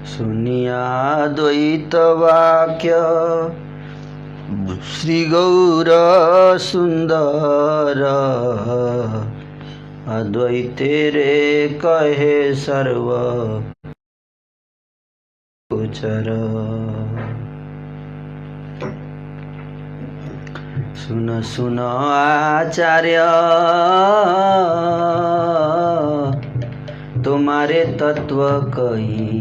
सुनिया द्वैत वाक्य श्री गौर सुंदर अद्वैते रे कहे सर्व गोचर। सुन सुन आचार्य तुम्हारे तत्व कही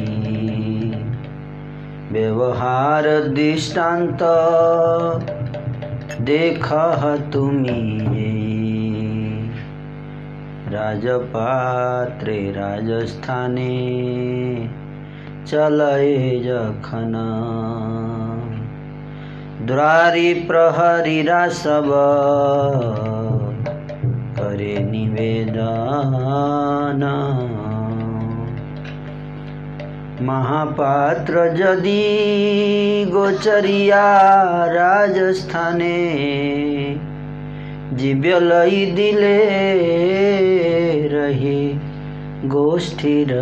व्यवहार दृष्टांत देखा तुम्ही राजपात्रे राजस्थाने चलए जखन द्वारी प्रहरीरा सब करे निवेदन महापात्र यदि गोचरिया राजस्थाने जीव्य लई दिले रहे गोष्ठीर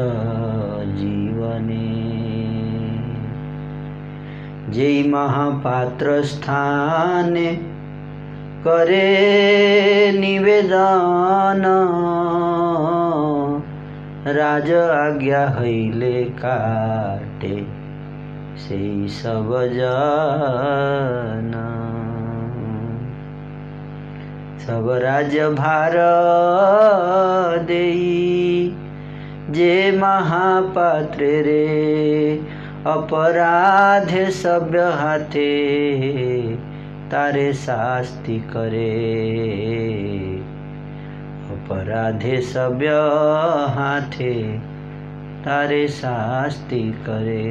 जीवने जय महापात्र स्थाने करे निवेदन राज आज्ञा हईले काटे से सब जन सब राज्य भार देई जे महापात्र रे अपराधे सभ्य हाथे तारे शास्ति करे अपराधे सभ्य हाथे तारे शास्ति करे।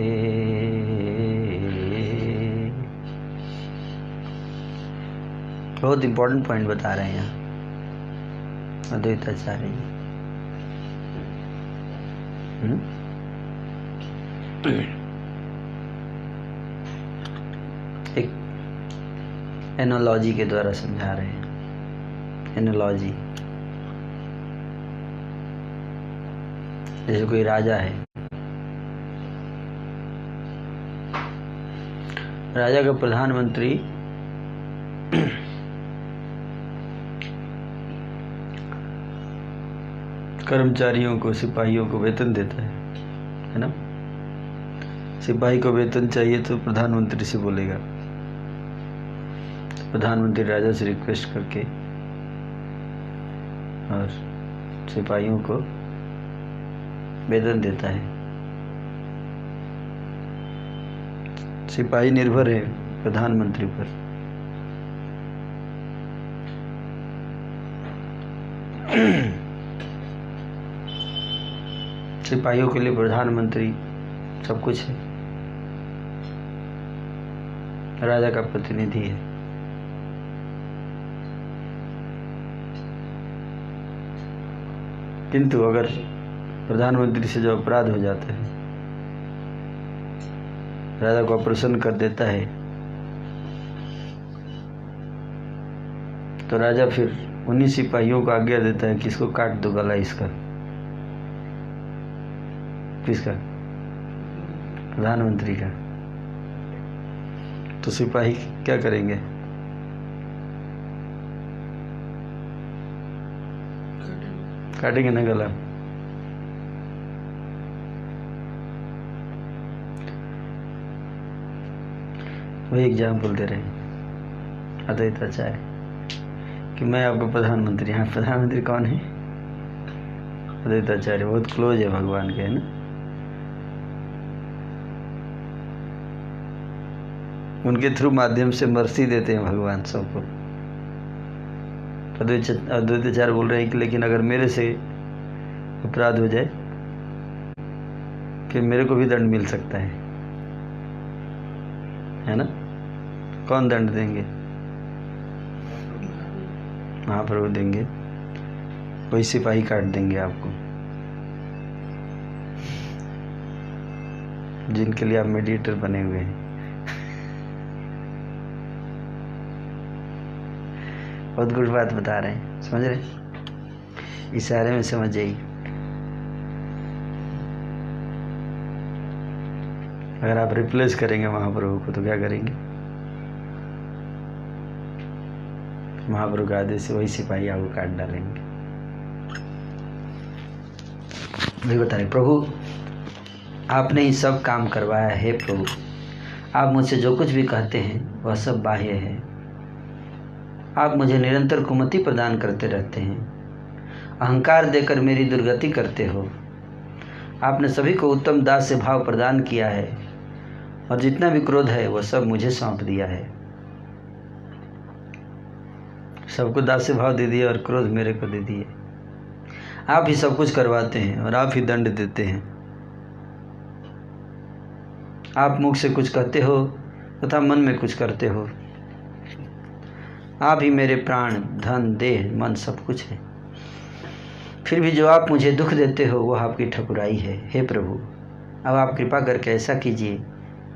बहुत इंपॉर्टेंट पॉइंट बता रहे हैं यहाँ अद्वैताचार्य जी। एक एनोलॉजी के द्वारा समझा रहे हैं। एनोलॉजी जैसे कोई राजा है, राजा का प्रधानमंत्री कर्मचारियों को सिपाहियों को वेतन देता है ना। सिपाही को वेतन चाहिए तो प्रधानमंत्री से बोलेगा, प्रधानमंत्री राजा से रिक्वेस्ट करके और सिपाहियों को वेतन देता है। सिपाही निर्भर है प्रधानमंत्री पर। सिपाहियों के लिए प्रधानमंत्री सब कुछ है, राजा का प्रतिनिधि है। किंतु अगर प्रधानमंत्री से जो अपराध हो जाता है, राजा को अप्रसन्न कर देता है, तो राजा फिर उन्हीं सिपाहियों को आज्ञा देता है कि इसको काट दो गला इसका। किसका? प्रधानमंत्री का। तो सिपाही क्या करेंगे? काटेंगे ना गला। वही एग्जाम्पल दे रहे हैं अद्वैताचार्य कि मैं आपका प्रधानमंत्री। हाँ, प्रधानमंत्री कौन है? अद्वैताचार्य बहुत क्लोज है भगवान के, है ना। उनके थ्रू माध्यम से मर्सी देते हैं भगवान सबको। अद्वैताचार्य बोल रहे हैं कि लेकिन अगर मेरे से अपराध हो जाए कि मेरे को भी दंड मिल सकता है ना। कौन दंड देंगे? महाप्रभु देंगे। वही सिपाही काट देंगे आपको, जिनके लिए आप मेडिएटर बने हुए हैं। बहुत गुड बात बता रहे हैं, समझ रहे? इशारे में समझ जाइए। अगर आप रिप्लेस करेंगे महाप्रभु को तो क्या करेंगे? महाप्रभु के आदेश से वही सिपाही आपको काट डालेंगे। वही बता रहे, प्रभु आपने ही सब काम करवाया है। प्रभु आप मुझसे जो कुछ भी कहते हैं वह सब बाह्य है। आप मुझे निरंतर कुमति प्रदान करते रहते हैं, अहंकार देकर मेरी दुर्गति करते हो। आपने सभी को उत्तम दास से भाव प्रदान किया है और जितना भी क्रोध है वह सब मुझे सौंप दिया है। सबको दास से भाव दे दिया और क्रोध मेरे को दे दिए। आप ही सब कुछ करवाते हैं और आप ही दंड देते हैं। आप मुख से कुछ कहते हो तथा मन में कुछ करते हो। आप ही मेरे प्राण, धन, देह, मन सब कुछ है। फिर भी जो आप मुझे दुख देते हो वह आपकी ठकुराई है। हे प्रभु अब आप कृपा करके ऐसा कीजिए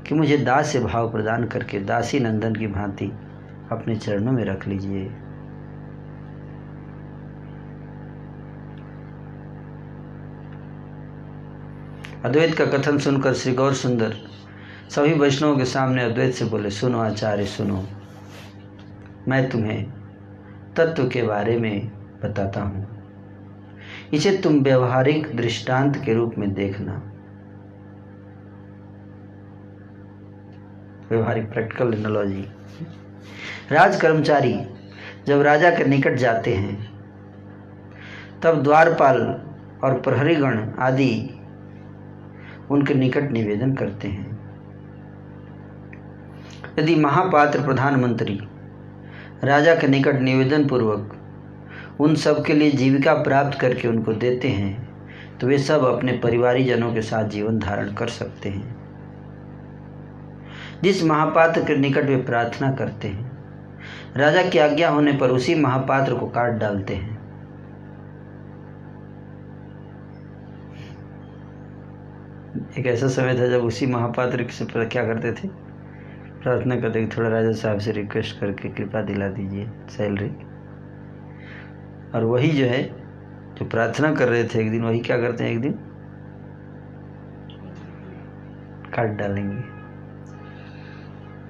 कि मुझे दास से भाव प्रदान करके दासी नंदन की भांति अपने चरणों में रख लीजिए। अद्वैत का कथन सुनकर श्री गौर सुंदर सभी वैष्णवों के सामने अद्वैत से बोले, सुनो आचार्य सुनो, मैं तुम्हें तत्व के बारे में बताता हूँ। इसे तुम व्यवहारिक दृष्टांत के रूप में देखना। व्यवहारिक प्रैक्टिकल एनालॉजी। राज कर्मचारी जब राजा के निकट जाते हैं तब द्वारपाल और प्रहरीगण आदि उनके निकट निवेदन करते हैं। यदि महापात्र प्रधानमंत्री राजा के निकट निवेदन पूर्वक उन सब के लिए जीविका प्राप्त करके उनको देते हैं तो वे सब अपने परिवारीजनों के साथ जीवन धारण कर सकते हैं। जिस महापात्र के निकट वे प्रार्थना करते हैं राजा की आज्ञा होने पर उसी महापात्र को काट डालते हैं। एक ऐसा समय था जब उसी महापात्र से क्या करते थे, प्रार्थना करते कि थोड़ा राजा साहब से रिक्वेस्ट करके कृपा दिला दीजिए सैलरी। और वही जो है जो प्रार्थना कर रहे थे एक दिन वही क्या करते हैं, एक दिन काट डालेंगे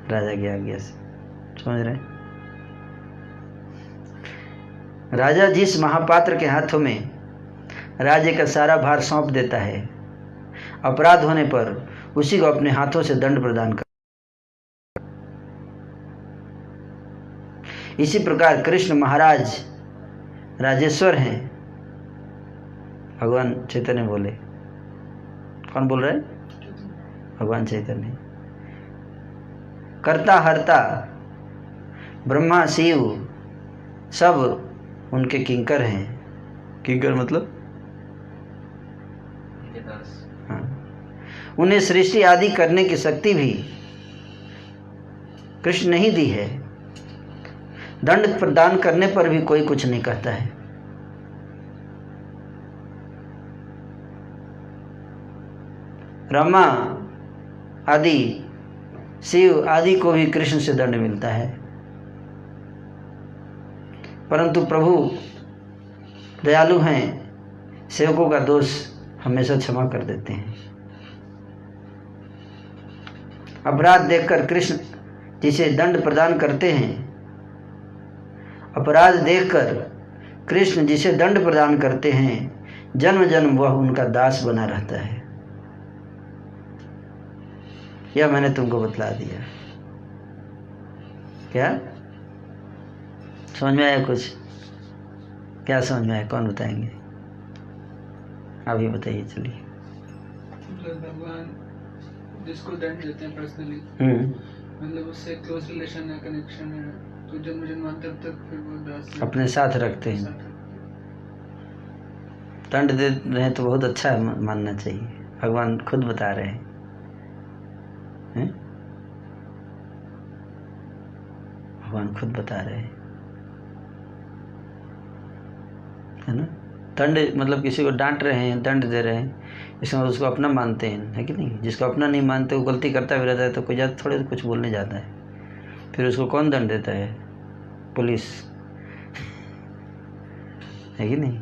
राजा की आज्ञा से। समझ रहे हैं? राजा जिस महापात्र के हाथों में राज्य का सारा भार सौंप देता है, अपराध होने पर उसी को अपने हाथों से दंड प्रदान कर। इसी प्रकार कृष्ण महाराज राजेश्वर हैं। भगवान चैतन्य बोले, कौन बोल रहे हैं? भगवान चैतन्य। कर्ता हर्ता ब्रह्मा शिव सब उनके किंकर हैं। किंकर मतलब हाँ, उन्हें सृष्टि आदि करने की शक्ति भी कृष्ण ने ही दी है। दंड प्रदान करने पर भी कोई कुछ नहीं कहता है। ब्रह्मा आदि शिव आदि को भी कृष्ण से दंड मिलता है, परंतु प्रभु दयालु हैं, सेवकों का दोष हमेशा क्षमा कर देते हैं। अपराध देखकर कृष्ण जिसे दंड प्रदान करते हैं, अपराध देखकर कृष्ण जिसे दंड प्रदान करते हैं, जन्म जन्म वह उनका दास बना रहता है। यह मैंने तुमको बतला दिया। क्या समझ में आया? कुछ क्या समझ में आया? कौन बताएंगे? अभी बताइए। चलिए। भगवान जिसको दंड देते हैं पर्सनली, मतलब उससे क्लोज रिलेशन है, कनेक्शन है, तो जन्म जन्मांतर तक फिर वो दास अपने साथ रखते हैं। दंड दे रहे हैं तो बहुत अच्छा है, मानना चाहिए। भगवान खुद बता रहे हैं, भगवान खुद बता रहे हैं, है ना। दंड मतलब किसी को डांट रहे हैं, दंड दे रहे हैं, इसमें उसको अपना मानते हैं, है कि नहीं। जिसको अपना नहीं मानते वो गलती करता भी रहता है तो कोई ज़्यादा थोड़े कुछ बोलने जाता है, फिर उसको कौन दंड देता है? पुलिस, है कि नहीं।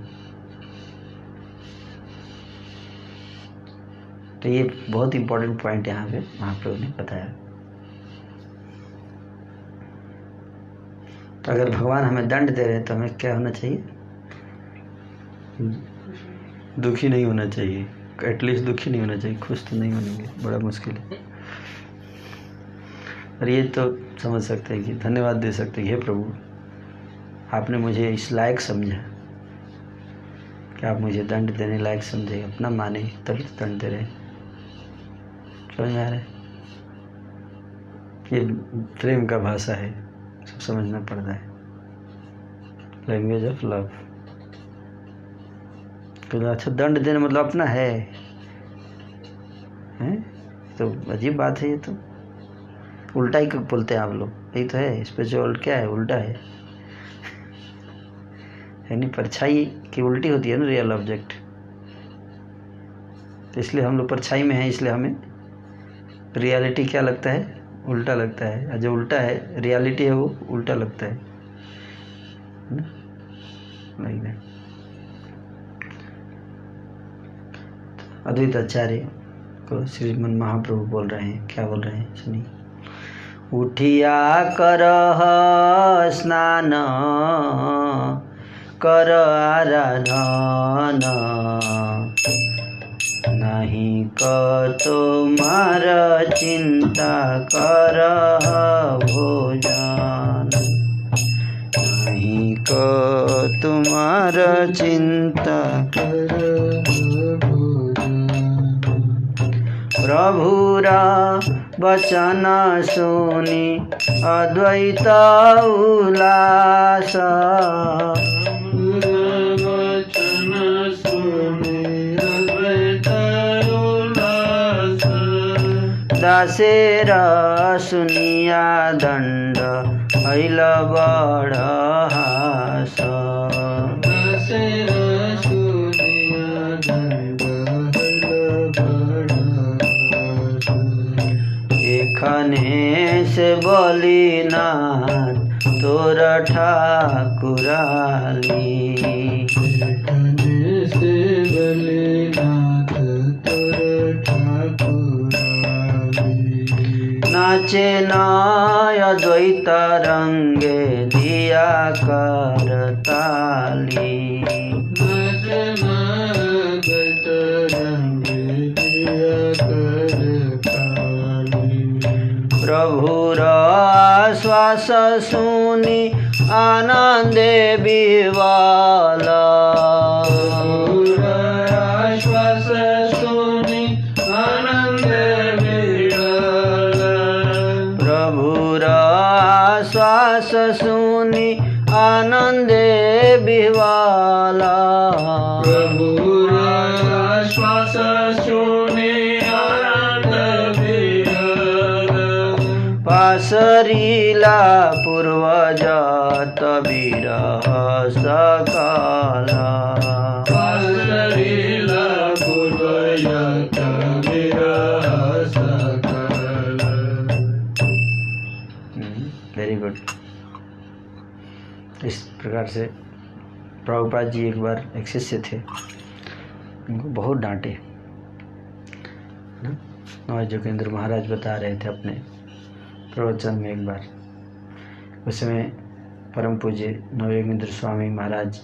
तो ये बहुत इम्पोर्टेंट पॉइंट यहाँ पे महाप्रभु ने बताया। तो अगर भगवान हमें दंड दे रहे हैं तो हमें क्या होना चाहिए? दुखी नहीं होना चाहिए, एटलीस्ट दुखी नहीं होना चाहिए, खुश तो नहीं होंगे, बड़ा मुश्किल है। और ये तो समझ सकते हैं कि धन्यवाद दे सकते हैं, हे प्रभु आपने मुझे इस लायक समझा कि आप मुझे दंड देने लायक समझे, अपना माने तभी तो दंड दे रहे। समझ में आ रहा है? ये प्रेम का भाषा है, सब समझना पड़ता है, लैंग्वेज ऑफ लव। तो अच्छा दंड देना मतलब अपना है, हैं? तो अजीब बात है, ये तो उल्टा ही बोलते हैं आप लोग। यही तो है, स्पिरिचुअल क्या है? उल्टा है, यानी परछाई की उल्टी होती है ना रियल ऑब्जेक्ट। तो इसलिए हम लोग परछाई में हैं, इसलिए हमें रियलिटी क्या लगता है? उल्टा लगता है। और जो उल्टा है रियलिटी है वो उल्टा लगता है ना? अद्वैत आचार्य को श्रीमन महाप्रभु बोल रहे हैं, क्या बोल रहे हैं सुनिए। उठिया करह स्नान कर आराधन, नहीं क तुम्हार चिंता करह भोजन, नहीं क तुम्हार चिंता प्रभुरा वचन सुनी अद्वैत उल्लास, दासेर सुनिया दंड ऐल बड़ हास, एखने से बलिनाथ तोर ठाकुराली, नाचे नाय द्वैत रंगे दिया कर ताली, प्रभुर आश्वास सुनी आनंदे विवाला, आश्वास सुनी आनंदे विवाला, प्रभुर आश्वास सुनी आनंदे विवाला, प्रभुर आश्वास सुनी पासरीला पूर्वज तबीरह सकाला, पासरीला पूर्वज तबीरह सकाला। Very good. इस प्रकार से प्रभुपाद जी एक बार एक शिष्य थे, उनको बहुत डांटे। नवज जोगेंद्र महाराज बता रहे थे अपने प्रवचन में एक बार, उस समय परम पूज्य नवयोगेंद्र स्वामी महाराज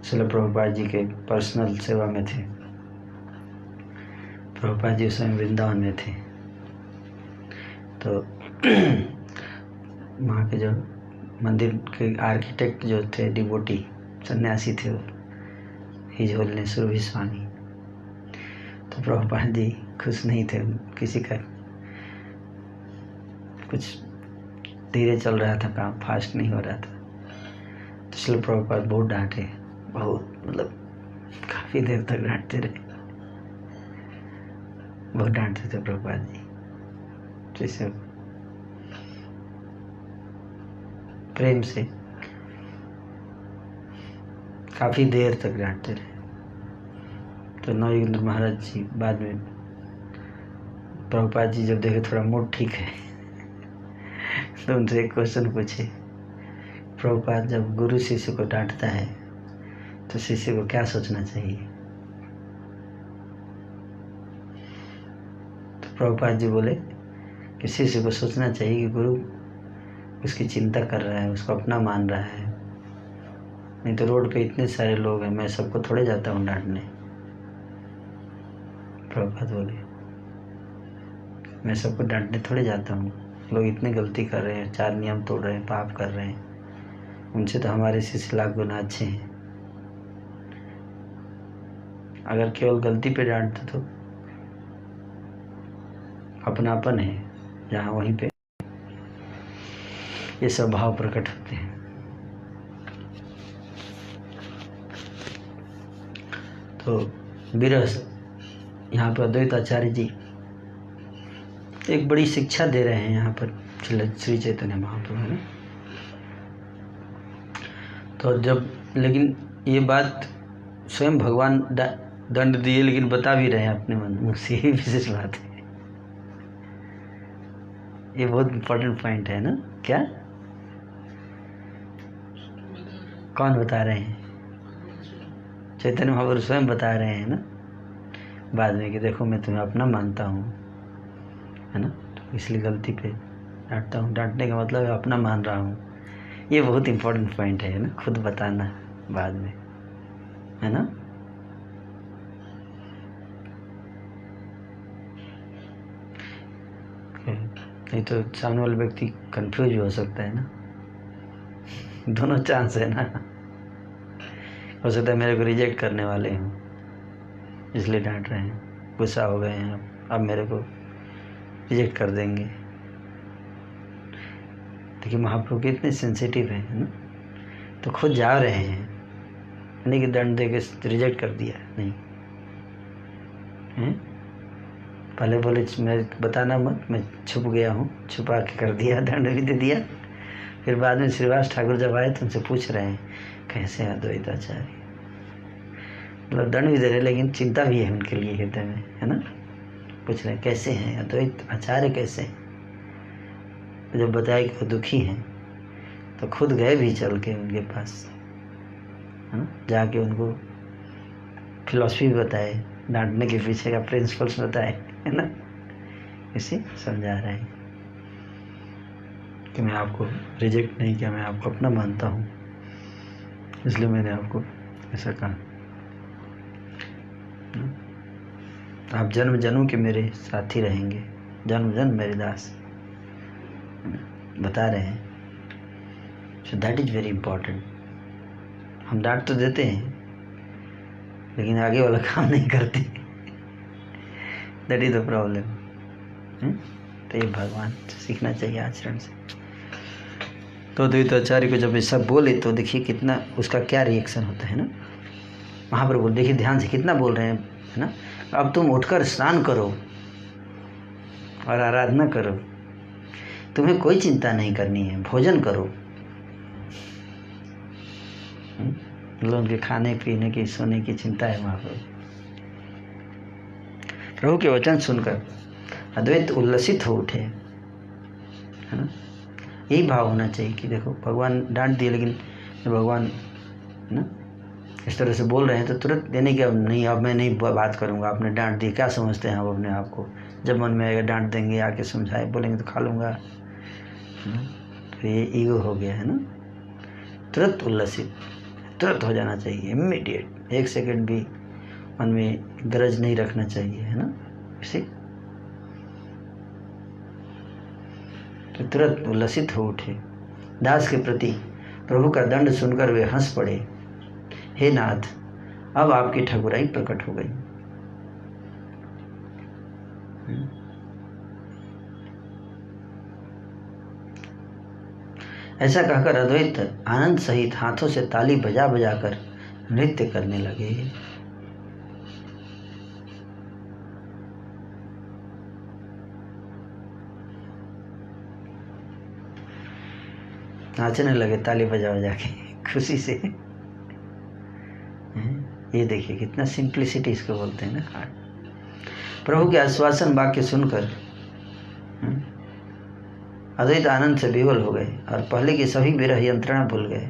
श्रील प्रभुपाद जी के पर्सनल सेवा में थे। प्रभुपाद जी उस समय वृंदावन में थे। तो वहाँ के जो मंदिर के आर्किटेक्ट जो थे, डिवोटी सन्यासी थे, वो हिज होलीनेस रूही स्वामी। तो प्रभुपाद जी खुश नहीं थे, किसी का कुछ धीरे चल रहा था काम, फास्ट नहीं हो रहा था। तो श्रील प्रभुपाद बहुत डांटे, बहुत मतलब काफ़ी देर तक डांटते रहे, बहुत डांटते थे प्रभुपाद जी। जैसे प्रेम से काफ़ी देर तक डांटते रहे। तो नवयोगेंद्र महाराज जी बाद में, प्रभुपाद जी जब देखे थोड़ा मूड ठीक है तो उनसे एक क्वेश्चन पूछे, प्रभुपाद जब गुरु शिष्य को डांटता है तो शिष्य को क्या सोचना चाहिए? प्रभुपाद जी बोले कि शिष्य को सोचना चाहिए कि गुरु उसकी चिंता कर रहा है, उसको अपना मान रहा है। नहीं तो रोड पे इतने सारे लोग हैं, मैं सबको थोड़े जाता हूँ डांटने। प्रभुपाद बोले मैं सबको डांटने थोड़े जाता हूँ, लोग इतने गलती कर रहे हैं, 4 नियम तोड़ रहे हैं, पाप कर रहे हैं, उनसे तो हमारे शिष्य लाख गुना अच्छे हैं। अगर केवल गलती पे डांटते तो अपनापन है जहाँ, वहीं पे ये सब भाव प्रकट होते हैं। तो विरह यहाँ पर अद्वैत आचार्य जी एक बड़ी शिक्षा दे रहे हैं यहाँ पर श्री चैतन्य महाप्रभु ने। तो जब, लेकिन ये बात स्वयं भगवान दंड दिए, लेकिन बता भी रहे हैं अपने मन से, यही विशेष बात है। ये बहुत इम्पोर्टेंट पॉइंट है ना। क्या कौन बता रहे हैं? चैतन्य महाप्रभु स्वयं बता रहे हैं ना बाद में कि देखो मैं तुम्हें अपना मानता हूँ, है ना, तो इसलिए गलती पे डांटता हूँ। डांटने का मतलब है अपना मान रहा हूँ। ये बहुत इम्पोर्टेंट पॉइंट है ना, खुद बताना बाद में, है ना। नहीं तो सामने वाला व्यक्ति कंफ्यूज भी हो सकता है ना। दोनों चांस है ना। हो सकता है मेरे को रिजेक्ट करने वाले हैं इसलिए डांट रहे हैं, गुस्सा हो गए हैं, अब मेरे को रिजेक्ट कर देंगे। देखिए महाप्रभु कितने सेंसिटिव हैं, ना। तो खुद जा रहे हैं, नहीं कि दंड दे के रिजेक्ट कर दिया, नहीं है। पहले बोले मैं बताना मत, मैं छुप गया हूँ, छुपा के कर दिया, दंड भी दे दिया। फिर बाद में श्रीवास ठाकुर जब आए तो उनसे पूछ रहे हैं कैसे हैं अद्वैत आचार्य, मतलब दंड भी दे रहे लेकिन चिंता भी है उनके लिए हृदय में, है ना। पूछ रहे हैं कैसे हैं अद्वैत आचार्य, कैसे हैं। जब बताया कि वो दुखी हैं तो खुद गए भी चल के उनके पास, है ना, जाके उनको फिलॉसफी बताए, डांटने के पीछे का प्रिंसिपल्स बताए, है ना। इसे समझा रहे हैं कि मैं आपको रिजेक्ट नहीं किया, मैं आपको अपना मानता हूँ, इसलिए मैंने आपको ऐसा कहा। आप जन्म जन्म के मेरे साथी रहेंगे, जन्म जन्म मेरे दास, बता रहे हैं। So that is very important. हम डांट तो देते हैं लेकिन आगे वाला काम नहीं करते। That is the problem. तो ये भगवान से सीखना चाहिए आचरण से। तो द्वैत आचार्य को जब ये सब बोले तो देखिए कितना उसका क्या रिएक्शन होता है ना। महाप्रभु देखिए ध्यान से कितना बोल रहे हैं, है ना। अब तुम उठकर स्नान करो और आराधना करो, तुम्हें कोई चिंता नहीं करनी है, भोजन करो। मतलब उनके खाने पीने की, सोने की चिंता है महाप्रभु। प्रभु के वचन सुनकर अद्वैत उल्लसित हो उठे, है ना। यही भाव होना चाहिए कि देखो भगवान डांट दिए लेकिन भगवान, है ना, इस तरह से बोल रहे हैं तो तुरंत देने की, अब नहीं, अब मैं नहीं बात करूंगा, आपने डांट दी, क्या समझते हैं आप अपने आप को। जब मन में आएगा डांट देंगे, आके समझाए बोलेंगे तो खा लूँगा, तो ये ईगो हो गया, है ना। तुरंत उल्लसित, तुरंत हो जाना चाहिए, इमीडिएट, 1 सेकंड भी मन में गरज नहीं रखना चाहिए, है ना। इसे तो तुरंत उल्लसित हो उठे। दास के प्रति प्रभु का दंड सुनकर वे हंस पड़े। हे नाथ, अब आपकी ठकुराई प्रकट हो गई। ऐसा कहकर अद्वैत आनंद सहित हाथों से ताली बजा बजाकर नृत्य करने लगे। नाचने लगे ताली बजा बजा के खुशी से। ये देखिए कितना सिंप्लिसिटी इसको बोलते हैं ना। प्रभु के आश्वासन वाक्य सुनकर अद्वैत आनंद से विवल हो गए और पहले की सभी विरह यंत्रणा भूल गए।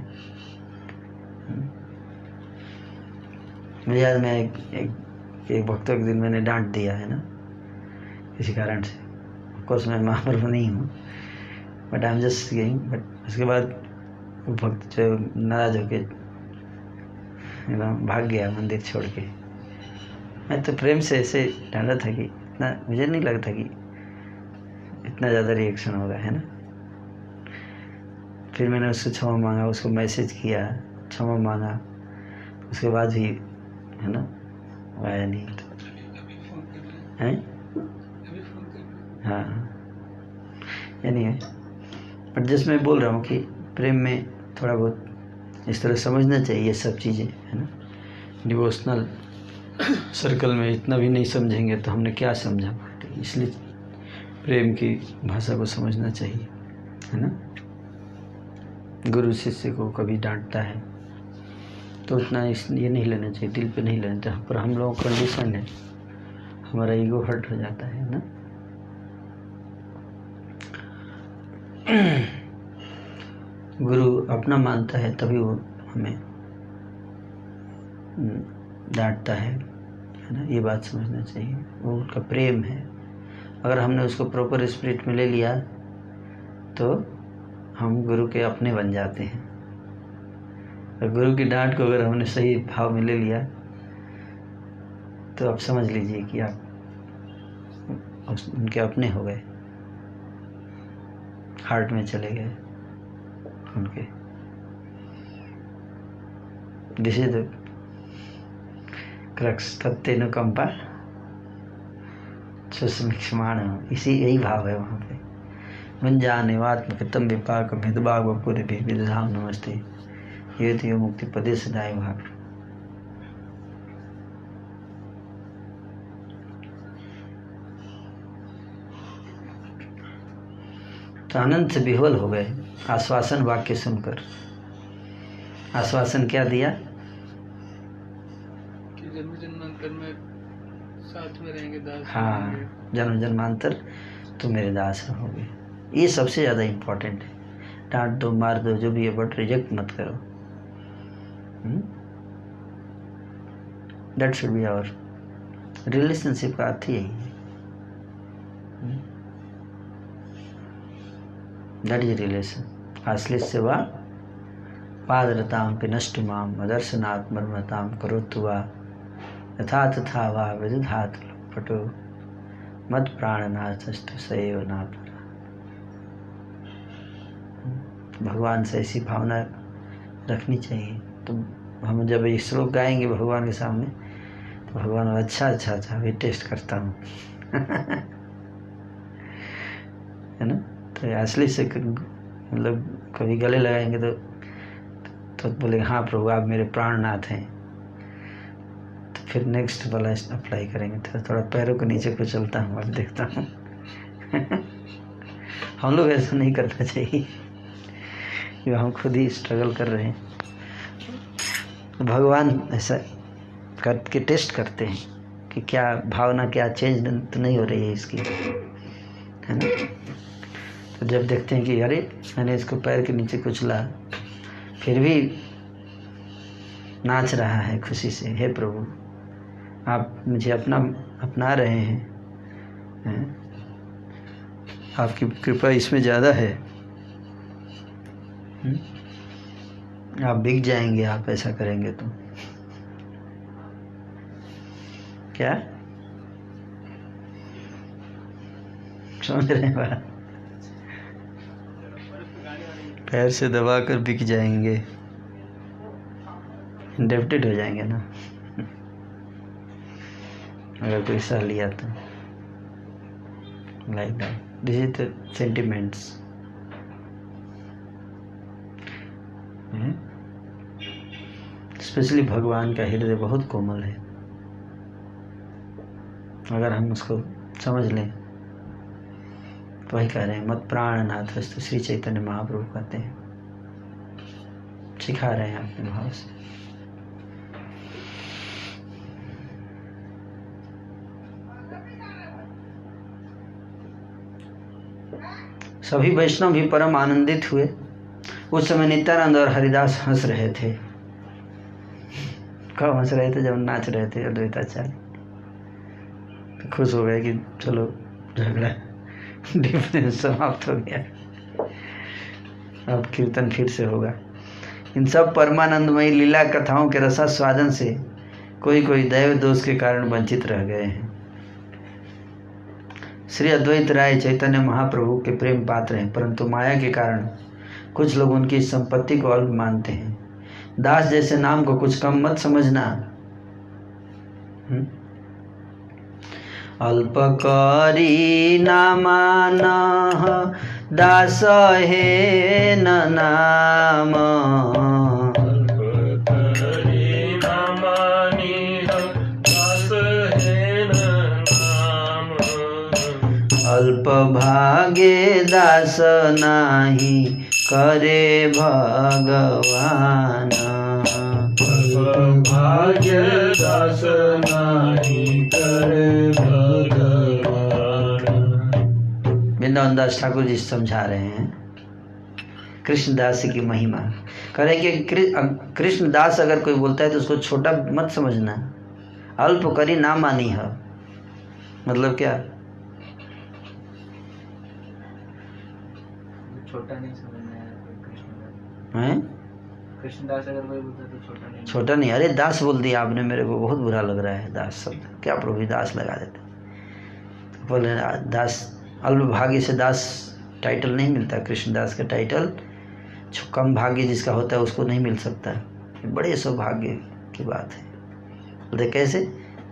मुझे याद में एक भक्तों के दिन मैंने डांट दिया, है ना, किसी कारण से। ऑफकोर्स मैं महाप्रभु नहीं हूँ, but I am just saying. But उसके बाद वो भक्त जो नाराज होके भाग गया मंदिर छोड़ के। मैं तो प्रेम से ऐसे डाला था कि इतना मुझे नहीं लगता कि इतना ज़्यादा रिएक्शन होगा, है ना। फिर मैंने उससे क्षमा मांगा, उसको मैसेज किया, क्षमा मांगा, उसके बाद भी है ना आया नहीं तो हैं। हाँ यानी है, बट जस्ट मैं बोल रहा हूँ कि प्रेम में थोड़ा बहुत इस तरह समझना चाहिए सब चीज़ें, है ना। डिवोशनल सर्कल में इतना भी नहीं समझेंगे तो हमने क्या समझा पार्टी। इसलिए प्रेम की भाषा को समझना चाहिए, है ना। गुरु शिष्य को कभी डांटता है तो उतना ये नहीं लेना चाहिए, दिल पे नहीं लेना चाहिए। पर हम लोगों का कंडीशन है, हमारा ईगो हर्ट हो जाता है ना। गुरु अपना मानता है तभी वो हमें डांटता है ना। ये बात समझना चाहिए, वो उनका प्रेम है। अगर हमने उसको प्रॉपर स्पिरिट में ले लिया तो हम गुरु के अपने बन जाते हैं। और गुरु की डांट को अगर हमने सही भाव में ले लिया तो आप समझ लीजिए कि आप उनके अपने हो गए, हार्ट में चले गए उनके। दिस इज द क्रक्स तत्तेनुकंपा सुस्मिक्षमाण, इसी यही भाव है वहाँ पे। मुंजानेवात्मकृतं विपाकं हितभागवपुरिभिः विदधाम नमस्ते ये तो मुक्ति पदे सदाय भाग। तो आनंद से विह्वल हो गए आश्वासन वाक्य सुनकर। आश्वासन क्या दिया कि जन्म जन्मांतर में साथ में रहेंगे, दास। हाँ, जन्म जन्मांतर तुम मेरे दास रहोगे। ये सबसे ज़्यादा इम्पोर्टेंट है। डांट दो, मार दो, जो भी है, बट रिजेक्ट मत करो। That should be our relationship का अर्थ यही है। That is relation. आश्लिष्ट सेवा पादरताम पिनष्टु माम अदर्शनात् मर्मताम करोतु वा यथा तथा वा विदधात पटो मद प्राणनाथस्तु सएव नाथ। भगवान से ऐसी भावना रखनी चाहिए। तो हम जब ये श्लोक गाएंगे भगवान के सामने तो भगवान अच्छा अभी टेस्ट करता हूँ है ना। तो असली से मतलब कभी गले लगाएंगे तो बोलेंगे हाँ प्रभु आप मेरे प्राणनाथ हैं। तो फिर नेक्स्ट वाला अप्लाई करेंगे। थोड़ा पैरों के नीचे को चलता हूँ और देखता हूँ हम लोग ऐसा नहीं करना चाहिए, हम खुद ही स्ट्रगल कर रहे हैं। भगवान ऐसा करके टेस्ट करते हैं कि क्या भावना, क्या चेंज तो नहीं हो रही है इसकी, है ना। तो जब देखते हैं कि अरे मैंने इसको पैर के नीचे कुचला फिर भी नाच रहा है खुशी से, हे प्रभु आप मुझे अपना रहे हैं, आपकी कृपा इसमें ज़्यादा है। आप बिक जाएंगे आप ऐसा करेंगे तो। क्या समझ रहे हैं बात? पैर से दबा कर बिक जाएंगे, इंडेप्टेड हो जाएंगे ना अगर कोई सह लिया तो। Like that, this is the sentiments. Specially भगवान का हृदय बहुत कोमल है। अगर हम उसको समझ लें तो वही कह रहे हैं मत प्राणनाथ तो श्री चैतन्य महाप्रभु कहते हैं, सिखा रहे हैं अपने भाव से। सभी वैष्णव भी परम आनंदित हुए। उस समय नित्यानंद और हरिदास हंस रहे थे। कब हंस रहे थे? जब नाच रहे थे अद्वैताचार्य। तो खुश हो गए कि चलो झगड़ा डिफरेंस समाप्त हो गया। अब कीर्तन फिर से होगा। इन सब परमानंदमयी लीला कथाओं के रसास्वादन से कोई कोई दैव दोष के कारण वंचित रह गए हैं। श्री अद्वैत राय चैतन्य महाप्रभु के प्रेम पात्र हैं, परंतु माया के कारण कुछ लोग उनकी संपत्ति को अल्प मानते हैं। दास जैसे नाम को कुछ कम मत समझना। अल्पकरी नामान दास हे न नाम, अल्प भागे दास नाही करे भगवान, भाग्य दास नाही करे भगवान। वृंदावन दास ठाकुर जी समझा रहे हैं कृष्णदास की महिमा। कह रहे कि कृष्णदास अगर कोई बोलता है तो उसको छोटा मत समझना। अल्प करी ना मानी है, मतलब क्या? छोटा नहीं समझना है कृष्णदास। हैं? कृष्णदास अगर कोई बोलता है तो छोटा नहीं। छोटा नहीं, अरे दास बोल दिया आपने, मेरे को बहुत बुरा लग रहा है दास शब्द। क्या प्रभु दास लगा देते? तो बोले दास, अल्प भाग्य से दास टाइटल नहीं मिलता। कृष्णदास का टाइटल कम भाग्य जिसका होता है उसको नहीं मिल सकता। बड़े सौभाग्य की बात है। बोलते कैसे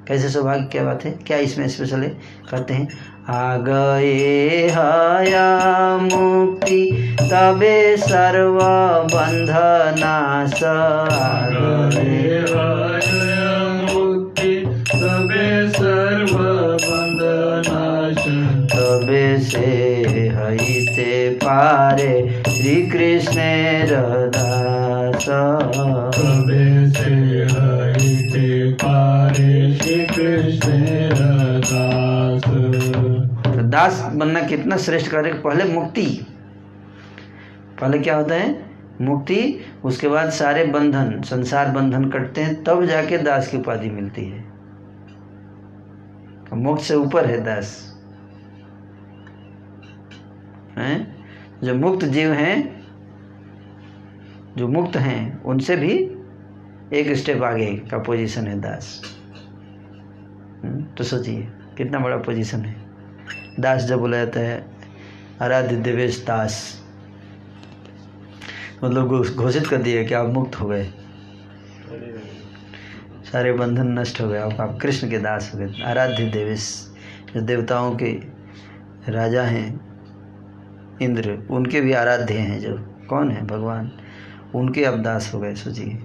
कैसे सौभाग्य क्या बात है? क्या इसमें स्पेशल है? कहते हैं आ गए हया मुक्ति तबे सर्व बंध नाश, आ गए हया मुक्ति तबे सर्व बंध नाश, तबे से हईते पारे श्री कृष्णेर दास, तबे से हईते पारे श्री कृष्णेर दास। तो दास बनना कितना श्रेष्ठ कार्य। पहले मुक्ति, पहले क्या होता है? मुक्ति, उसके बाद सारे बंधन, संसार बंधन कटते हैं, तब जाके दास की उपाधि मिलती है। मोक्ष से ऊपर है दास हैं। जो मुक्त जीव हैं, जो मुक्त हैं, उनसे भी एक स्टेप आगे का पोजीशन है दास। तो सोचिए कितना बड़ा पोजीशन है। दास जब बोला जाता है आराध्य देवेश दास, मतलब घोषित कर दिया कि आप मुक्त हो गए, सारे बंधन नष्ट हो गए, आप कृष्ण के दास हो गए। आराध्य देवेश, जो देवताओं के राजा हैं, इंद्र, उनके भी आराध्य हैं, जो कौन है? भगवान, उनके अब दास हो गए। सोचिए,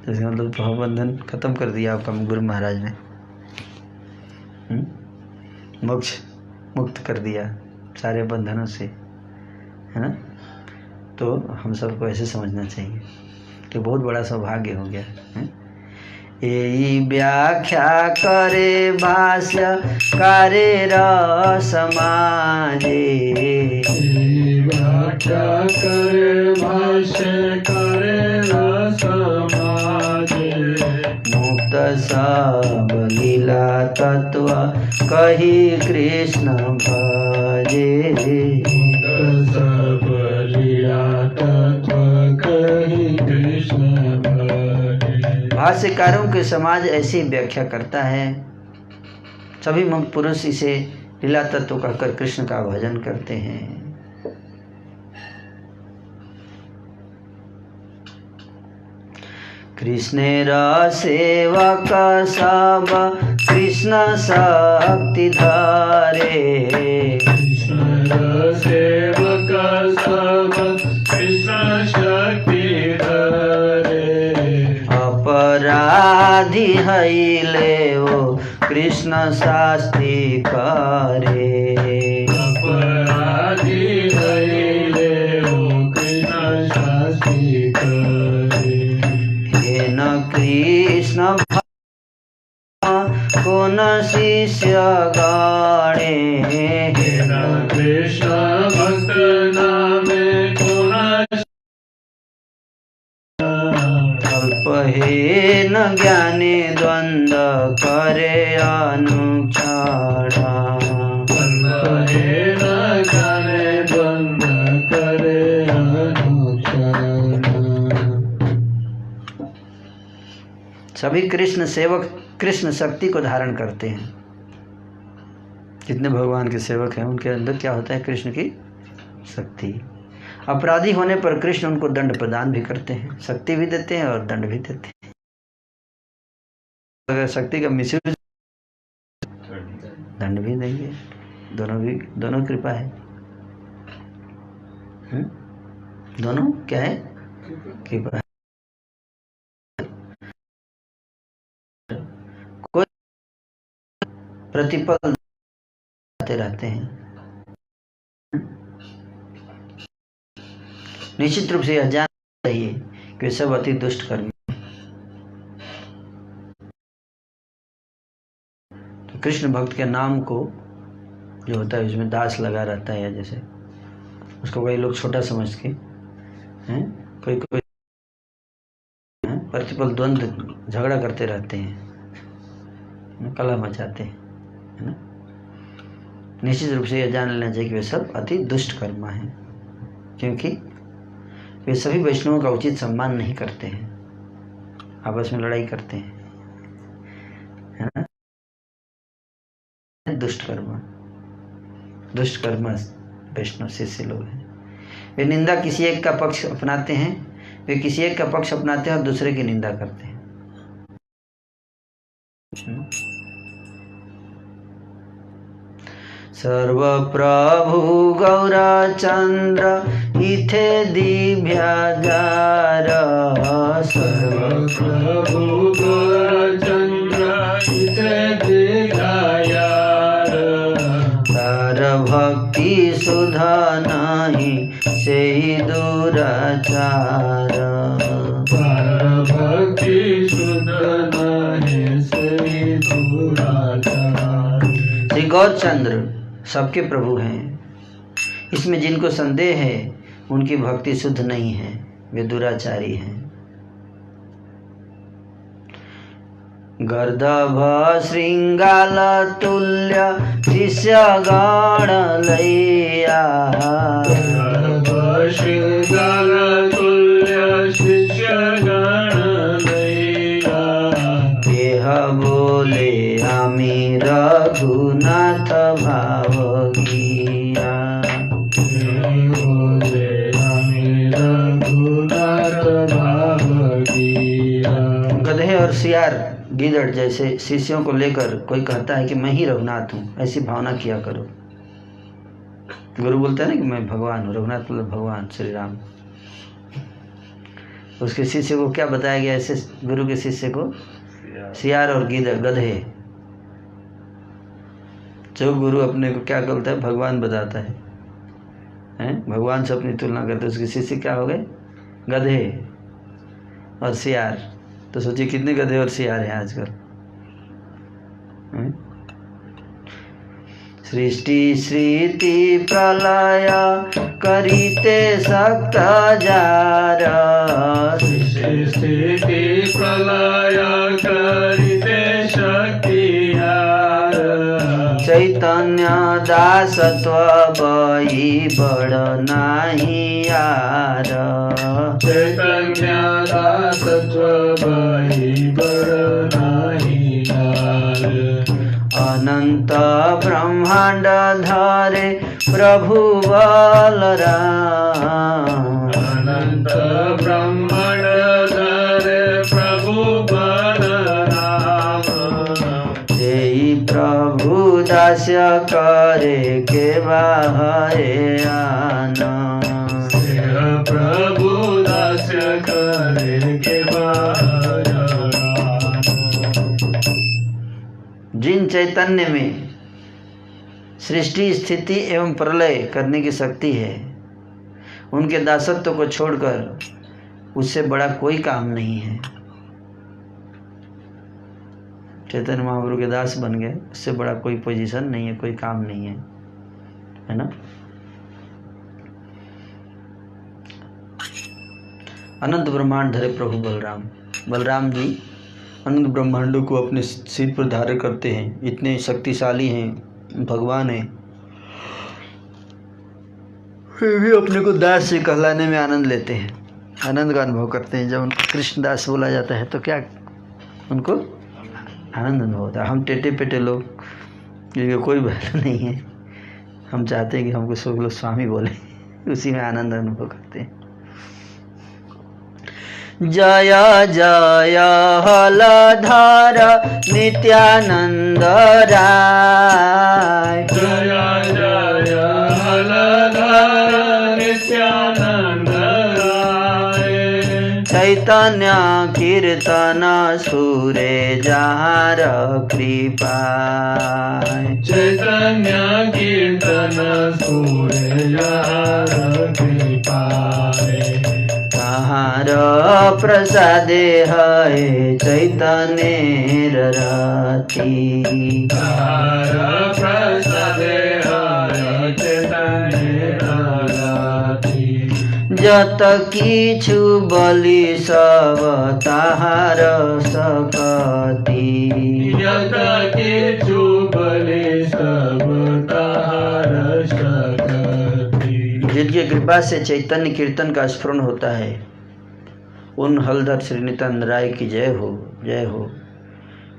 जैसे मतलब भावबंधन खत्म कर दिया आपका गुरु महाराज ने, मोक्ष मुक्त कर दिया सारे बंधनों से, है ना? तो हम सबको ऐसे समझना चाहिए कि बहुत बड़ा सौभाग्य हो गया है। यही व्याख्या करे भाष्य करे समाजे, व्याख्या करे भाष्य करे समाजे, मुक्त सब लीला तत्व कही कृष्ण भजे, मुक्त सब लीला तत्व कही कृष्ण भजे। भाष्यकारों के समाज ऐसी व्याख्या करता है। सभी मुक्त पुरुष इसे लीला तत्व कहकर कृष्ण का भजन करते हैं। कृष्णेर सेवक सब कृष्ण शक्ति धारे, कृष्ण सेवक सब कृष्ण शक्ति धारे, अपराधी हईले वो कृष्ण शास्ति करे, अपराधी हईले वो कृष्ण शास्ति करे। हे न कृष्ण कौन शिष्य गाणे, हे न कृष्ण भक्त नामे कौन अल्प कहे न ज्ञानी द्वंद्व करे अनुक्षण। कहे न ज्ञानी द्वंद्व करे अनुक्षण। सभी कृष्ण सेवक कृष्ण शक्ति को धारण करते हैं। जितने भगवान के सेवक हैं उनके अंदर क्या होता है? कृष्ण की शक्ति। अपराधी होने पर कृष्ण उनको दंड प्रदान भी करते हैं, शक्ति भी देते हैं और दंड भी देते हैं। अगर शक्ति का मिसयूज दंड भी देंगे। दोनों कृपा है। दोनों क्या है? कृपा है। कोई प्रतिपल आते रहते हैं। निश्चित रूप से यह जानना चाहिए कि वे सब अति दुष्ट कर्मी। तो कृष्ण भक्त के नाम को जो होता है उसमें दास लगा रहता है, जैसे उसको कई लोग छोटा समझ के कोई प्रतिपल द्वंद्व झगड़ा करते रहते हैं, कलह मचाते हैं, है ना। निश्चित रूप से यह जान लेना चाहिए कि वे सब अति दुष्ट कर्मा हैं, क्योंकि वे सभी वैष्णवों का उचित सम्मान नहीं करते हैं, आपस में लड़ाई करते हैं, है ना। दुष्ट कर्मा वैष्णव शिष्य लोग हैं। वे निंदा किसी एक का पक्ष अपनाते हैं, वे किसी एक का पक्ष अपनाते हैं और दूसरे की निंदा करते हैं। सर्व प्रभु गौरचंद्र इथे दिव्यागार। सर्व प्रभु गौरचंद्र इथे दिव्यागार। तार भक्ति सुधा नहीं से दुराचार। तार भक्ति सुधा नहीं से दुराचार। श्री गौरचंद्र सबके प्रभु हैं। इसमें जिनको संदेह है उनकी भक्ति शुद्ध नहीं है, वे दुराचारी हैं। गर्दभ श्रृंगाल तुल्य शिष्य गण लैया। गर्दभ श्रृंगाल तुल्य शिष्य गण लैया। देह बोले आमी रघुनाथ भाव गिया। बोले आमी रघुनाथ भाव गिया। गधे और सियार गीदड़ जैसे शिष्यों को लेकर कोई कहता है कि मैं ही रघुनाथ हूँ, ऐसी भावना किया करो। गुरु बोलता है ना कि मैं भगवान हूँ, रघुनाथ मतलब भगवान श्री राम। उसके शिष्य को क्या बताया गया? ऐसे गुरु के शिष्य को सियार और गीदड़ गधे। जो गुरु अपने को क्या बोलता है? भगवान बताता है, भगवान से अपनी तुलना करते, उसके शिष्य क्या हो गए? गधे और सियार। तो सोचिए कितने गधे और सियार हैं आजकल। सृष्टि स्थिति प्रलय करीते सक्त जार। सृष्टि स्थिति प्रलय करीते शक्तिहार। चैतन्य दासत्व बही बड़ नाही यार। चैतन्य दासत्व बही बड़ नाही यार। अनंत ब्रह्मांड धारे प्रभु बलराम। अनंत ब्रह्मांड धारे प्रभु बलराम। तेई प्रभु दास्य करे के बाहरे आना। प्रभु दास्य करे के बाहर आना। जिन चैतन्य में सृष्टि स्थिति एवं प्रलय करने की शक्ति है, उनके दासत्व को छोड़कर उससे बड़ा कोई काम नहीं है। चैतन्य महाप्रभु के दास बन गए, उससे बड़ा कोई पोजीशन नहीं है, कोई काम नहीं है, है ना। अनंत ब्रह्मांड धरे प्रभु बलराम। बलराम जी अनंत ब्रह्मांडों को अपने सिर पर धारण करते हैं, इतने शक्तिशाली हैं, भगवान हैं, फिर भी अपने को दास से कहलाने में आनंद लेते हैं, आनंद का अनुभव करते हैं। जब उनको कृष्णदास बोला जाता है तो क्या उनको आनंद अनुभव होता है। हम टेटे पेटे लोग जिनका कोई वैल्यू नहीं है, हम चाहते हैं कि हमको सब लोग स्वामी बोले, उसी में आनंद अनुभव करते हैं। जय जय हलधर नित्यानंद राय, जय जय हलधर नित्यानंद राय, चैतन्य कीर्तन सुरे जहार कृपा, चैतन्य कीर्तन सूर्य कृपा, कहार प्रसादे है चैतन्य रति, तार प्रसादे हर चैतन्य रति, जत किछु बलि सब ताहार सकति, यत किछु बलि सब ताहार सकति, जिनकी कृपा से चैतन्य कीर्तन का स्मरण होता है, उन हलधर श्री नित्यानंद राय की जय हो, जय हो।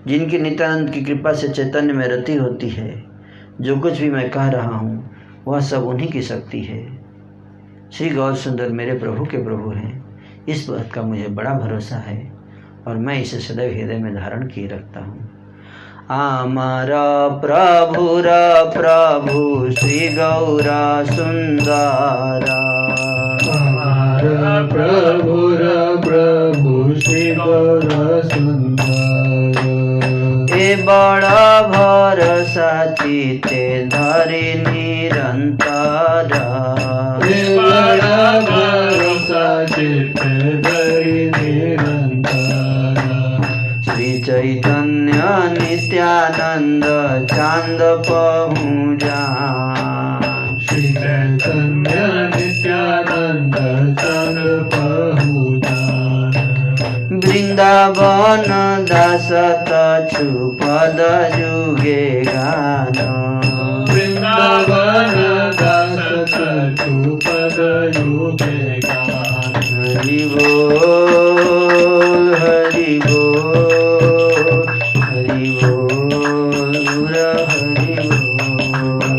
जिनकी नित्यानंद की कृपा से चैतन्य में रति होती है, जो कुछ भी मैं कह रहा हूँ वह सब उन्हीं की शक्ति है। श्री गौर सुंदर मेरे प्रभु के प्रभु हैं, इस बात का मुझे बड़ा भरोसा है और मैं इसे सदैव हृदय में धारण किए रखता हूँ। आमारा प्रभुर प्रभु श्री गौरा सुंदरा, हमारा प्रभुर प्रभु श्री गौर सुंदर, ए बड़ा भरोसा चिते धरि निरंतर, हे बड़ा भरोसा चित्त धरि निरंतर, श्री चैतन्य नित्यानंद चांद पहुँचा, श्री चैतन्य नित्यानंद चंद पहुँचान, वृंदावन दास तछु पद जुगे गान, वृंदावन दास तु पद युगे गान, हरि बोल हरि बोल हरि बोल गुर हरि बोल,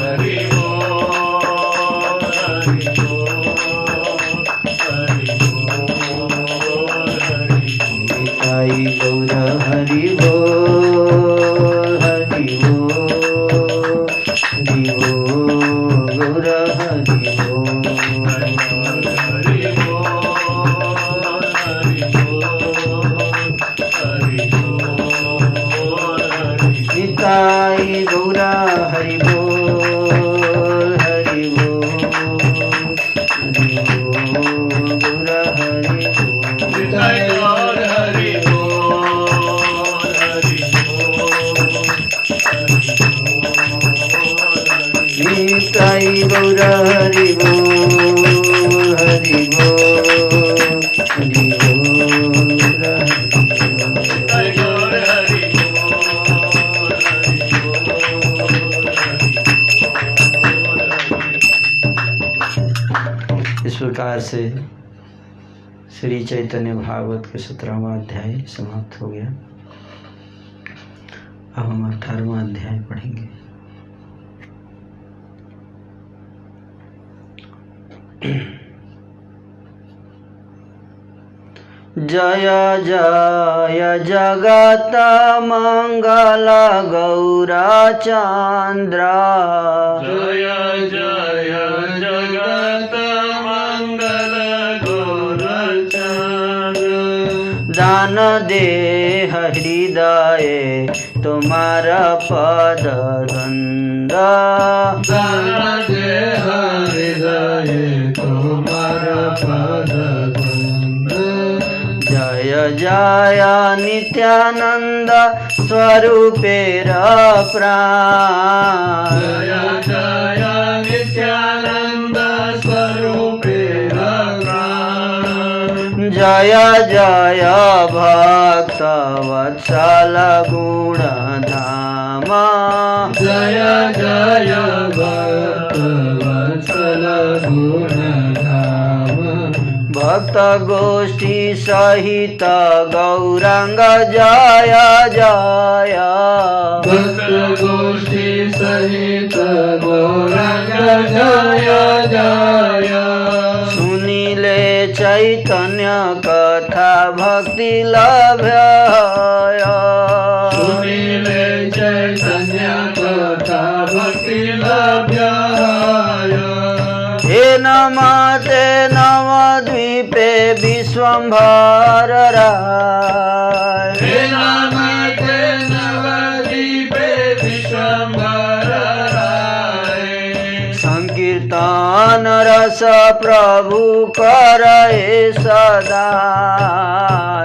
हरि बोल हरि बोल हरि बोल हरि निताई गौर हरि बोल हरि बोल हरि बोल गौर हरि बोल, हरि बोल हरि बोल हरि बोल हरि निताई गौर हरि बोल हरि बोल हरि बोल गौर हरि बोल, निताई गौर हरि बोल हरि बोल हरि बोल हरि निताई गौर हरि बोल हरि बोल हरि बोल गौर हरि बोल। गौर हरि बोल हरि बोल। इस प्रकार से श्री चैतन्य भागवत के 17वां अध्याय समाप्त हो गया। अब हम 18वां अध्याय पढ़ेंगे। जय जय जगत मंगल गौरा चंद्र, जय जय जगत मंगल गौरचंद्र, दान दे हृदय तुम्हारा पद धंद, दान दे हृदय तुम्हारा पद धंद, जय जय नित्यानंद स्वरूपेर प्राण, जय जय नित्यानंद स्वरूपेर प्राण, जय जय जय भक्त वत्सल गुणधाम जय जय भक्त वत्सल गुणधाम भक्त गोष्ठी सहित गौरांग जय जय भक्त गोष्ठी सहित गौरांग जय जय सुनीले चैतन्य कथा भक्ति लभ्य सुनीले चैतन्य कथा भक्ति लभ्य हे नमते नवद्वीपे विश्वम्भर राय हे नमते नवद्वीपे विश्वम्भर राय संकीर्तन रस प्रभु करे सदा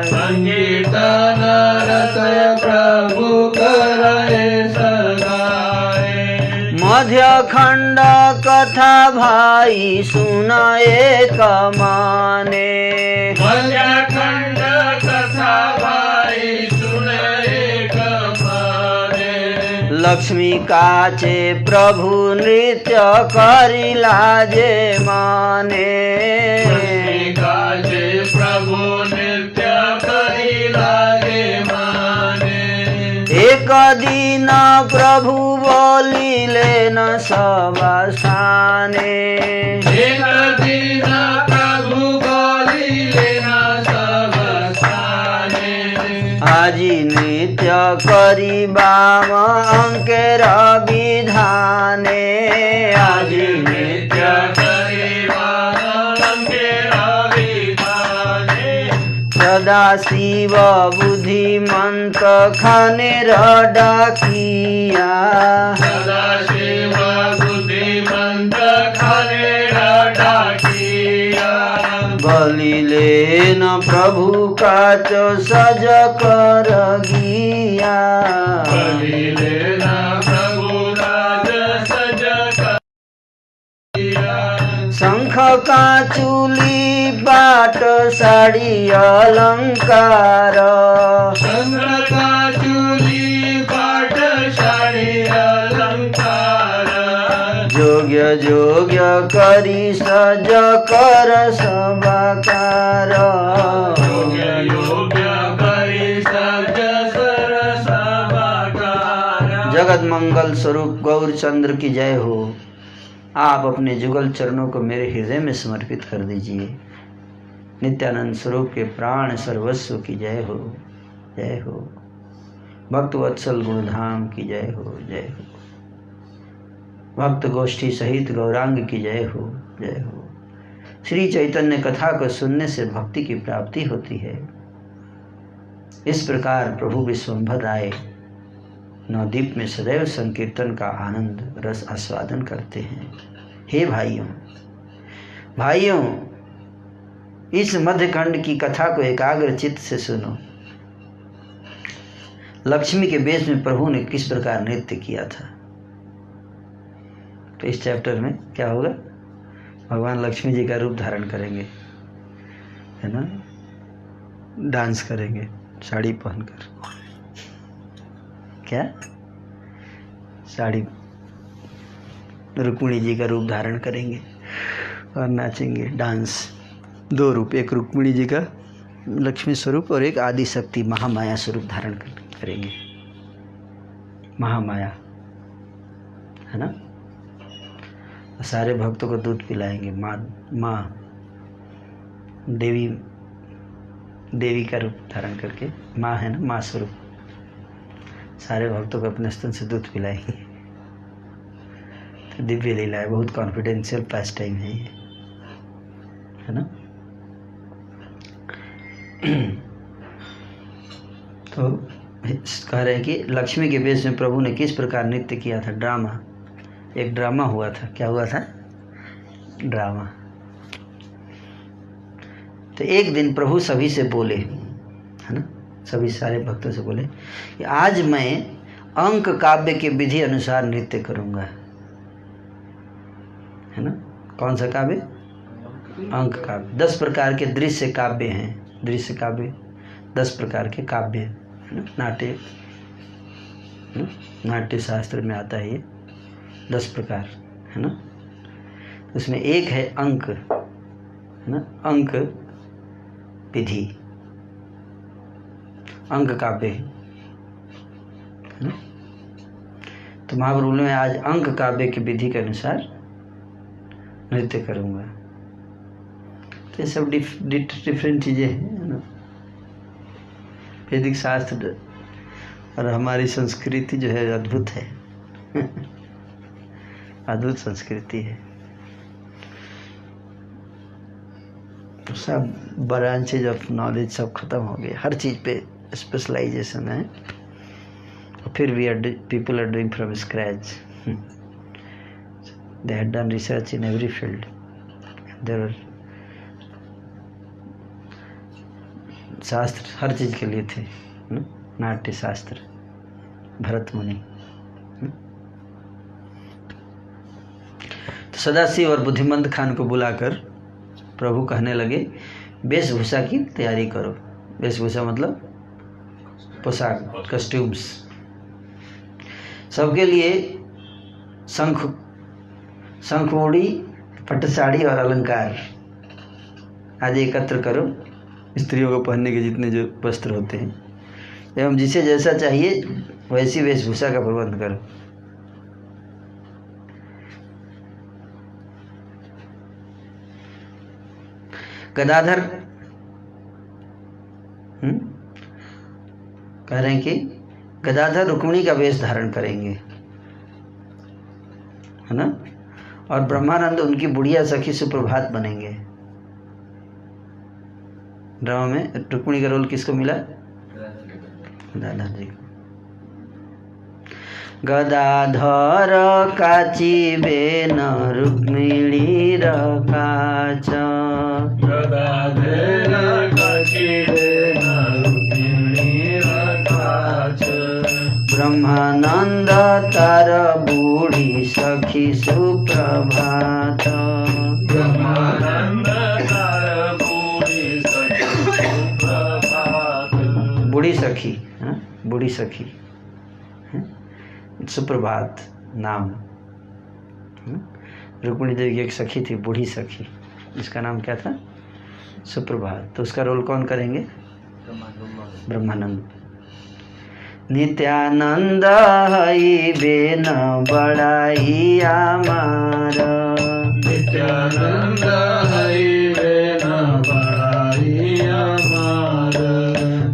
संकीर्तन रस प्रभु करे सदा मध्य खंड कथा भाई सुनाए कमाने मध्य खंड कथा भाई सुने कमाने लक्ष्मी काचे प्रभु नृत्य करिला जे माने लक्ष्मी काचे प्रभु नृत्य करिला जे माने एक दिन प्रभु बोलिले न सब स्थाने एक दिन प्रभु बोलिले न सब स्थाने आजी नृत्य करिबाम अंकेर विधाने आजी नृत्य करिबा अंकेरा विधाने सदा शिव बुद्धिमंत खानेर डाकिया सदा शिव बुद्धिमंत खानेरा डाकिया बलिले न प्रभु काच सज कर गिया बलिले न प्रभु राज सज करिया शंख काचुली बाट साड़ी अलंकार चंद्र का चूली पाट साड़ी अलंकार जोग्य जोग्य करी सज कर सबाकार योग्य योग्य करी सज सरस बाकार जगत मंगल स्वरूप गौर चंद्र की जय हो। आप अपने जुगल चरणों को मेरे हृदय में समर्पित कर दीजिए। नित्यानंद स्वरूप के प्राण सर्वस्व की जय हो, जय हो। भक्त वत्सल गुणधाम की जय हो, जय हो। भक्त गोष्ठी सहित गौरांग की जय हो, जय हो। श्री चैतन्य कथा को सुनने से भक्ति की प्राप्ति होती है। इस प्रकार प्रभु विश्वम्भर आए नवद्वीप में सदैव संकीर्तन का आनंद रस आस्वादन करते हैं। हे भाइयों, इस मध्यखंड की कथा को एकाग्र चित्त से सुनो। लक्ष्मी के वेश में प्रभु ने किस प्रकार नृत्य किया था। तो इस चैप्टर में क्या होगा, भगवान लक्ष्मी जी का रूप धारण करेंगे, है ना, डांस करेंगे साड़ी पहनकर। क्या साड़ी, रुक्मिणी जी का रूप धारण करेंगे और नाचेंगे, डांस। दो रूप, एक रुक्मिणी जी का लक्ष्मी स्वरूप और एक आदि शक्ति महामाया स्वरूप धारण करेंगे। महामाया, है ना। सारे भक्तों को दूध पिलाएंगे। माँ देवी का रूप धारण करके, माँ है ना, माँ स्वरूप सारे भक्तों को अपने स्तन से दूध पिलाएंगे। तो दिव्य लीला है, बहुत कॉन्फिडेंशियल पास टाइम है ये, है ना। तो कह रहे हैं कि लक्ष्मी के वेश में प्रभु ने किस प्रकार नृत्य किया था। ड्रामा, एक ड्रामा हुआ था। क्या हुआ था? ड्रामा। तो एक दिन प्रभु सभी से बोले, है ना, सभी सारे भक्तों से बोले कि आज मैं अंक काव्य के विधि अनुसार नृत्य करूंगा, है ना। कौन सा काव्य? अंक काव्य। 10 प्रकार के दृश्य काव्य हैं, दृश्य काव्य, 10 प्रकार के काव्य है ना, नाट्य शास्त्र में आता है ये 10 प्रकार है ना। उसमें एक है अंक है ना, अंक विधि, अंक काव्य है ना। तो महाप्रभु में आज अंक काव्य की विधि के अनुसार नृत्य करूँगा। तो ये सब डिफरेंट चीज़ें हैं ना। वैदिक शास्त्र और हमारी संस्कृति जो है अद्भुत है अद्भुत संस्कृति है। तो सब ब्रांचेज ऑफ नॉलेज सब खत्म हो गए, हर चीज़ पे स्पेशलाइजेशन है। और फिर people are doing from scratch. They had done research in every field. There were शास्त्र हर चीज़ के लिए थे ना, नाट्य शास्त्र, भरत मुनि। तो सदाशिव और बुद्धिमंत खान को बुलाकर प्रभु कहने लगे वेशभूषा की तैयारी करो। वेशभूषा मतलब पोशाक, कस्ट्यूम्स। सबके लिए शंखमूढ़ी, पट्ट साड़ी और अलंकार आज एकत्र करो। स्त्रियों को पहनने के जितने जो वस्त्र होते हैं, एवं जिसे जैसा चाहिए वैसी वेशभूषा का प्रबंध करो। गदाधर कह रहे हैं कि गदाधर रुक्मिणी का वेश धारण करेंगे है ना, और ब्रह्मानंद उनकी बुढ़िया सखी सुप्रभात बनेंगे। ड्रामा में रुक्मिणी का रोल किसको मिला? गदाधर जी को। गदाधर काची बेन रुक्मिणी रकाच, गदाधर काची बेन रुक्मिणी रकाच, ब्रह्मानंद तार बूढ़ी सखी सुप्रभात, ब्रह्मानंद तार बूढ़ी सखी सुप्रभात। बूढ़ी सखी है, बूढ़ी सखी सुप्रभात नाम। रुक्मिणी देवी की एक सखी थी, बूढ़ी सखी, जिसका नाम क्या था? सुप्रभात। तो उसका रोल कौन करेंगे? ब्रह्मानंद। नित्यानंद हई बेन बड़ाई आमार, नित्यानंद हई बेन बड़ाई आमार,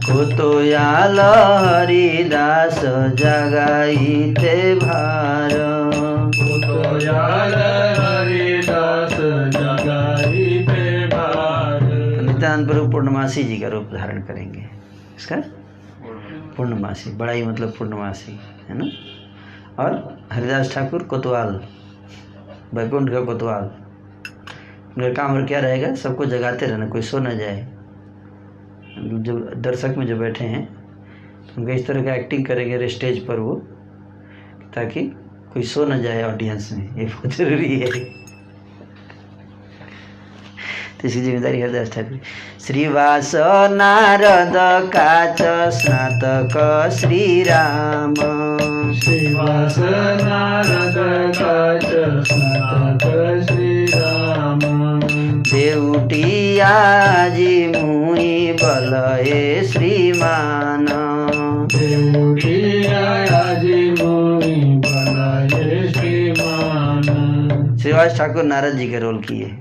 कुतुयाल हरिदास जगाई ते भार, कुतुयाल हरिदास जगाई ते भार। नित्यानंद प्रभु पूर्णमासी जी का रूप धारण करेंगे। इसका पूर्णमासी, बड़ाई मतलब पूर्णमासी है ना। और हरिदास ठाकुर कोतवाल, बैकुंठ का कोतवाल। उनका काम और क्या रहेगा? सबको जगाते रहना, कोई सो न जाए। जो दर्शक में जो बैठे हैं उनका इस तरह का एक्टिंग करेंगे स्टेज पर वो, ताकि कोई सो न जाए ऑडियंस में। ये बहुत जरूरी है। तो इसकी जिम्मेदारी हरिदास ठाकुर। श्रीवास नारद काच स्नातक श्री राम, श्रीवास नारद काच स्नातक श्री राम, देउटिया जी मुनि बलये श्रीमान, देउटिया जी मुनि बलये श्रीमान। श्रीवास ठाकुर नारद जी के रोल किए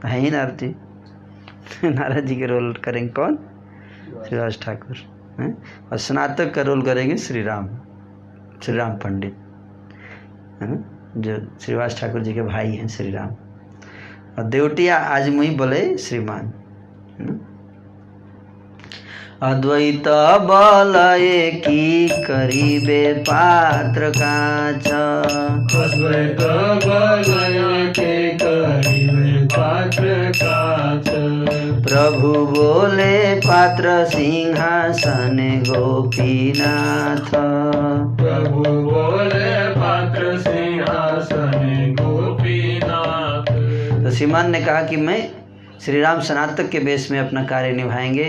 है ही नारद जी। नारद जी के रोल करेंगे कौन? श्रीवास ठाकुर हैं। और स्नातक का रोल करेंगे श्री राम पंडित है ना, जो श्रीवास ठाकुर जी के भाई हैं श्री राम। और देवटिया आज मुई बोले श्रीमान है ना। अद्वैत बलये की करीबे पात्र काच, अद्वैत बलये के करीबे पात्र काच, प्रभु बोले पात्र सिंहासन गोपीनाथ, प्रभु बोले पात्र सिंहासन गोपीनाथ। तो श्रीमान ने कहा कि मैं श्री राम स्नातक के बेस में अपना कार्य निभाएंगे।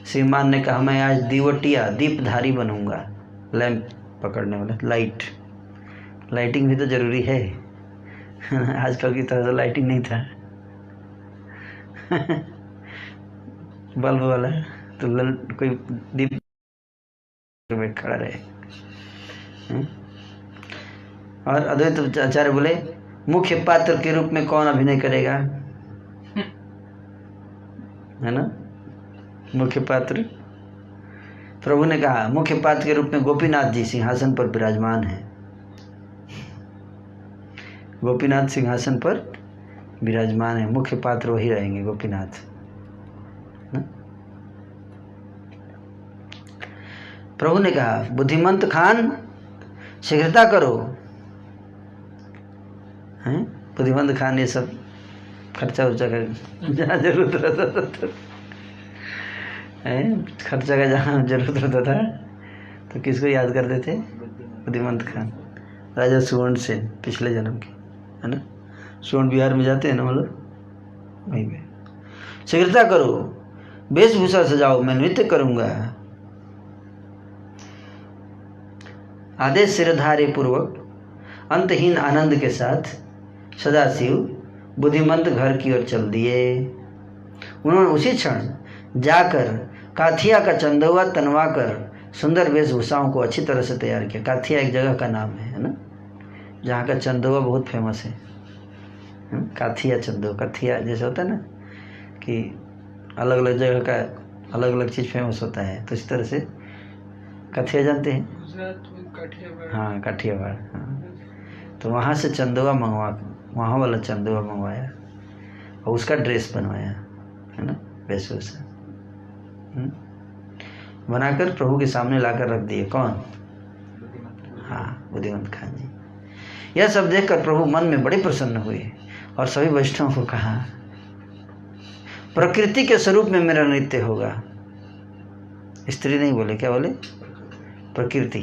श्रीमान ने कहा मैं आज दीवटिया दीपधारी बनूंगा, लैंप पकड़ने वाला, लाइटिंग भी तो जरूरी है। आजकल की तरह तो लाइटिंग नहीं था। बल्ब वाला तो कोई दीप में खड़ा रहे। और अद्वैत आचार्य बोले मुख्य पात्र के रूप में कौन अभिनय करेगा, है ना। मुख्य पात्र, प्रभु ने कहा मुख्य पात्र के रूप में गोपीनाथ जी सिंहासन पर विराजमान हैं। गोपीनाथ सिंहासन पर विराजमान है, मुख्य पात्र वही रहेंगे, गोपीनाथ। प्रभु ने कहा बुद्धिमंत खान शीघ्रता करो। हैं बुद्धिमंत खान ये सब खर्चा उर्चा का जहाँ जरूरत रहता था, खर्चा का जहाँ जरूरत रहता था तो किसको याद करते थे, बुद्धिमंत खान, राजा सुवर्ण सेन पिछले जन्म के, है ना। सुवर्ण बिहार में जाते हैं ना, मतलब वहीं पे। शीघ्रता करो, वेशभूषा सजाओ, मैं नृत्य करूंगा। आदेश सिरधारे पूर्वक अंतहीन आनंद के साथ सदाशिव बुद्धिमंत घर की ओर चल दिए। उन्होंने उसी क्षण जाकर काथिया का चंदौआ तनवा कर सुंदर वेशभूषाओं को अच्छी तरह से तैयार किया। काथिया एक जगह का नाम है ना, जहाँ का चंदौआ बहुत फेमस है। काथिया चंदौआ, काथिया जैसे होता है ना कि अलग अलग जगह का अलग अलग चीज़ फेमस होता है, तो इस तरह से काथिया जानते हैं, हाँ काठियावाड़, हाँ। तो वहाँ से चंदौआ वहाँ वाला चंदौआ मंगवाया और उसका ड्रेस बनवाया, है ना, वेशभूषा बनाकर प्रभु के सामने लाकर रख दिए। कौन? हाँ, बुद्धिमंत खान जी। यह सब देखकर प्रभु मन में बड़े प्रसन्न हुए और सभी वैष्णवों को कहा प्रकृति के स्वरूप में मेरा नृत्य होगा। स्त्री नहीं बोले, क्या बोले? प्रकृति,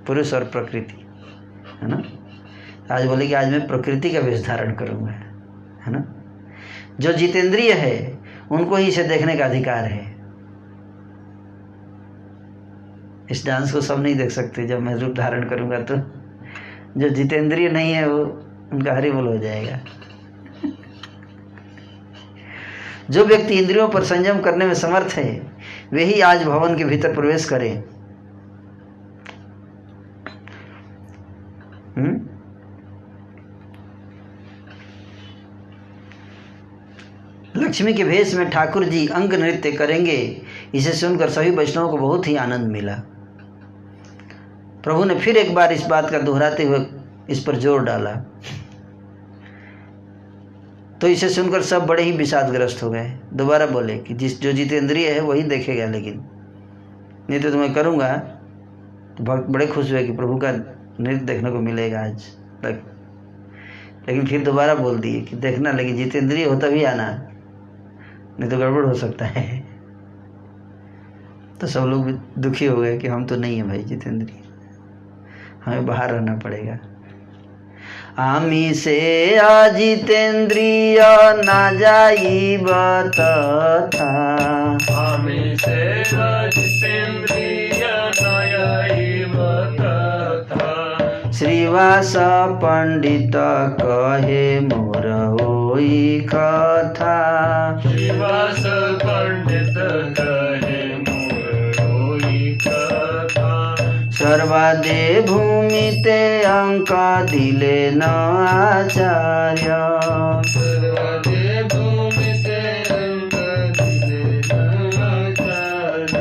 पुरुष और प्रकृति, है ना। आज बोले कि आज मैं प्रकृति का वेश धारण करूंगा, है ना। जो जितेंद्रिय है उनको ही इसे देखने का अधिकार है। इस डांस को सब नहीं देख सकते, जब मैं रूप धारण करूंगा तो जो जितेंद्रिय नहीं है वो उनका हरि बोल हो जाएगा। जो व्यक्ति इंद्रियों पर संयम करने में समर्थ है वे ही आज भवन के भीतर प्रवेश करें। लक्ष्मी के भेष में ठाकुर जी अंग नृत्य करेंगे। इसे सुनकर सभी वैष्णवों को बहुत ही आनंद मिला। प्रभु ने फिर एक बार इस बात का दोहराते हुए इस पर जोर डाला, तो इसे सुनकर सब बड़े ही विषादग्रस्त हो गए। दोबारा बोले कि जो जितेंद्रिय है वही देखेगा, लेकिन नहीं तो मैं करूँगा। तो भक्त बड़े खुश हुए कि प्रभु का नृत्य देखने को मिलेगा आज तक। लेकिन फिर दोबारा बोल दिए कि देखना, लेकिन जितेंद्रिय हो तभी आना, नहीं तो गड़बड़ हो सकता है। तो सब लोग दुखी हो गए कि हम तो नहीं है भाई जितेंद्रिय, हमें बाहर रहना पड़ेगा। आमी से अजितेंद्रिय ना जाइब तथा, आमी से अजितेंद्रिय ना जाइब तथा, श्रीवास पंडित कहे मोर होई कथा, श्रीवास पंडित कहे मोर होई कथा, सर्वादे भूमि ते अंक दिले न आचार्य, सर्वादे भूमि ते अंक दिले न आचार्य,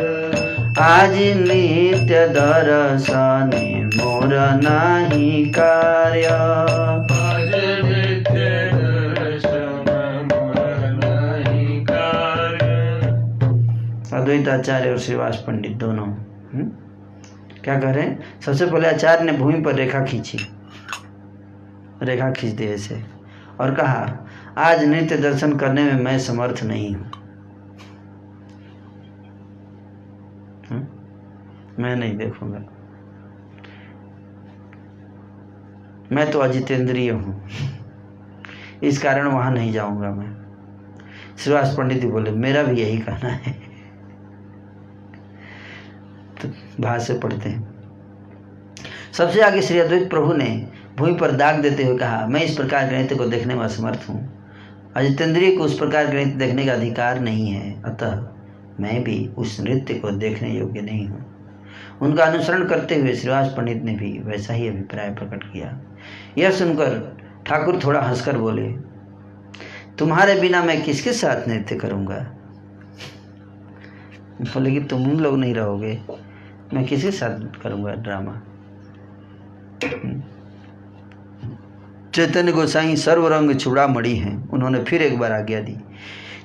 आज नित्य दर्शने मोर नाही कार्य, आज नित्य दर्शन मोर नाही कार्य। अद्वैत आचार्य और श्रीवास पंडित दोनों क्या कह रहे हैं? सबसे पहले आचार्य ने भूमि पर रेखा खींची, रेखा खींच दी ऐसे, और कहा आज नित्य दर्शन करने में मैं समर्थ नहीं हूं, मैं नहीं देखूंगा, मैं तो अजितेंद्रिय हूं, इस कारण वहां नहीं जाऊंगा मैं। श्रीवास पंडित जी बोले मेरा भी यही कहना है। तो भाष्य पढ़ते हैं। सबसे आगे श्री अद्वैत प्रभु ने भूमि पर दाग देते हुए कहा, मैं इस प्रकार के नृत्य को देखने में असमर्थ हूँ। अजितेंद्रिय को उस प्रकार के नृत्य देखने का अधिकार नहीं है, अतः मैं भी उस नृत्य को देखने योग्य नहीं हूँ। उनका अनुसरण करते हुए श्रीवास पंडित ने भी वैसा ही अभिप्राय प्रकट किया। यह सुनकर ठाकुर थोड़ा हंसकर बोले, तुम्हारे बिना मैं किसके साथ नृत्य करूँगा? बोले कि तुम लोग नहीं रहोगे, मैं किसके साथ करूँगा ड्रामा। चैतन्य गोसाई सर्वरंग चूड़ामणि हैं। उन्होंने फिर एक बार आज्ञा दी,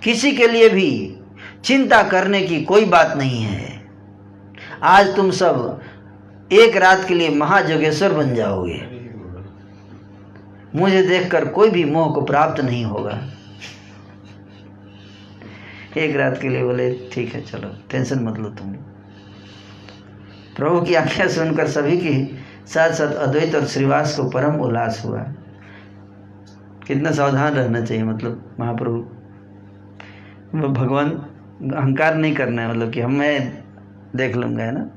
किसी के लिए भी चिंता करने की कोई बात नहीं है। आज तुम सब एक रात के लिए महाजोगेश्वर बन जाओगे। मुझे देखकर कोई भी मोह को प्राप्त नहीं होगा। एक रात के लिए बोले ठीक है, चलो टेंशन मत लो तुम। प्रभु की आज्ञा सुनकर सभी की साथ साथ अद्वैत और श्रीवास को परम उल्लास हुआ। कितना सावधान रहना चाहिए, मतलब महाप्रभु भगवान अहंकार नहीं करना है, मतलब कि हम मैं देख लूँगा, है ना,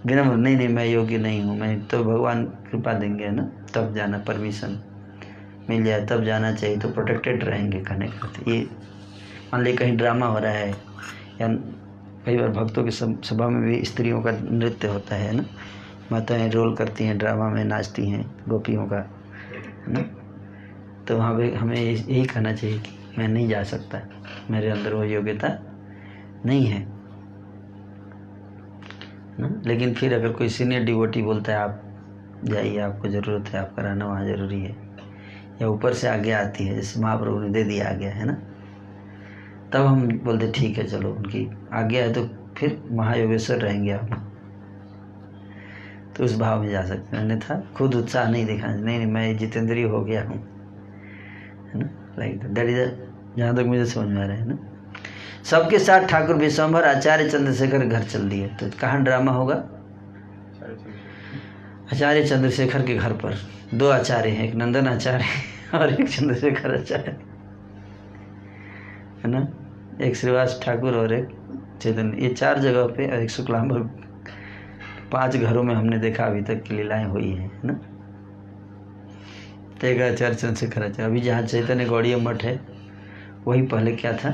बिना नहीं मैं योग्य नहीं हूँ, मैं तो भगवान कृपा देंगे, है ना, तब जाना, परमिशन मिल जाए तब जाना चाहिए, तो प्रोटेक्टेड रहेंगे कहने का। ये मान ली कहीं ड्रामा हो रहा है, या कई बार भक्तों की सभा में भी स्त्रियों का नृत्य होता है ना, माताएं रोल करती हैं, ड्रामा में नाचती हैं गोपियों का, है ना, तो वहाँ पे हमें यही कहना चाहिए कि मैं नहीं जा सकता, मेरे अंदर वो योग्यता नहीं है ना। लेकिन फिर अगर कोई सीनियर डिवोटी बोलता है आप जाइए, आपको ज़रूरत है, आप कराना वहाँ ज़रूरी है, या ऊपर से आज्ञा आती है, जैसे महाप्रभु ने दे दिया आज्ञा, है ना, तब हम बोलते ठीक है चलो, उनकी आज्ञा है तो फिर महायोगेश्वर रहेंगे आप, तो उस भाव में जा सकते हैं। अन्यथा खुद उत्साह नहीं दिखाना, नहीं मैं जितेंद्रिय हो गया हूँ, है ना, लाइक दैट इज, जहाँ तक मुझे समझ में आ रहा है ना। सबके साथ ठाकुर विश्वम्भर आचार्य चंद्रशेखर घर चल दिए। तो कहाँ ड्रामा होगा? आचार्य चंद्रशेखर के घर पर। दो आचार्य हैं, एक नंदन आचार्य और एक चंद्रशेखर आचार्य, है ना, एक श्रीवास ठाकुर और एक चैतन्य, ये 4 जगह पे, और एक शुक्लांबर, 5 घरों में हमने देखा अभी तक की लीलाएं हुई हैं, है ना। तो एक आचार्य चंद्रशेखर आचार्य, अभी जहाँ चैतन्य गौड़ीय मठ है वही पहले क्या था,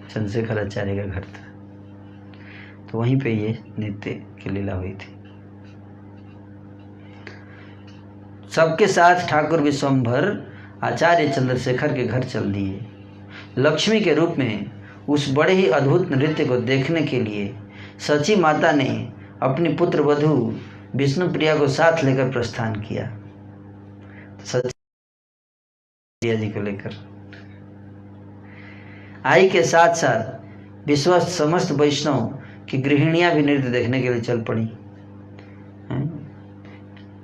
चंद्रशेखर आचार्य का घर था, तो वहीं पे ये नृत्य की लीला हुई थी। सबके साथ ठाकुर विश्वम्भर आचार्य चंद्रशेखर के घर चल दिए। लक्ष्मी के रूप में उस बड़े ही अद्भुत नृत्य को देखने के लिए सची माता ने अपनी पुत्र वधू विष्णुप्रिया को साथ लेकर प्रस्थान किया। सची प्रिया जी को लेकर आई के साथ साथ विश्वस्त समस्त वैष्णव की गृहिणियां भी नृत्य देखने के लिए चल पड़ी।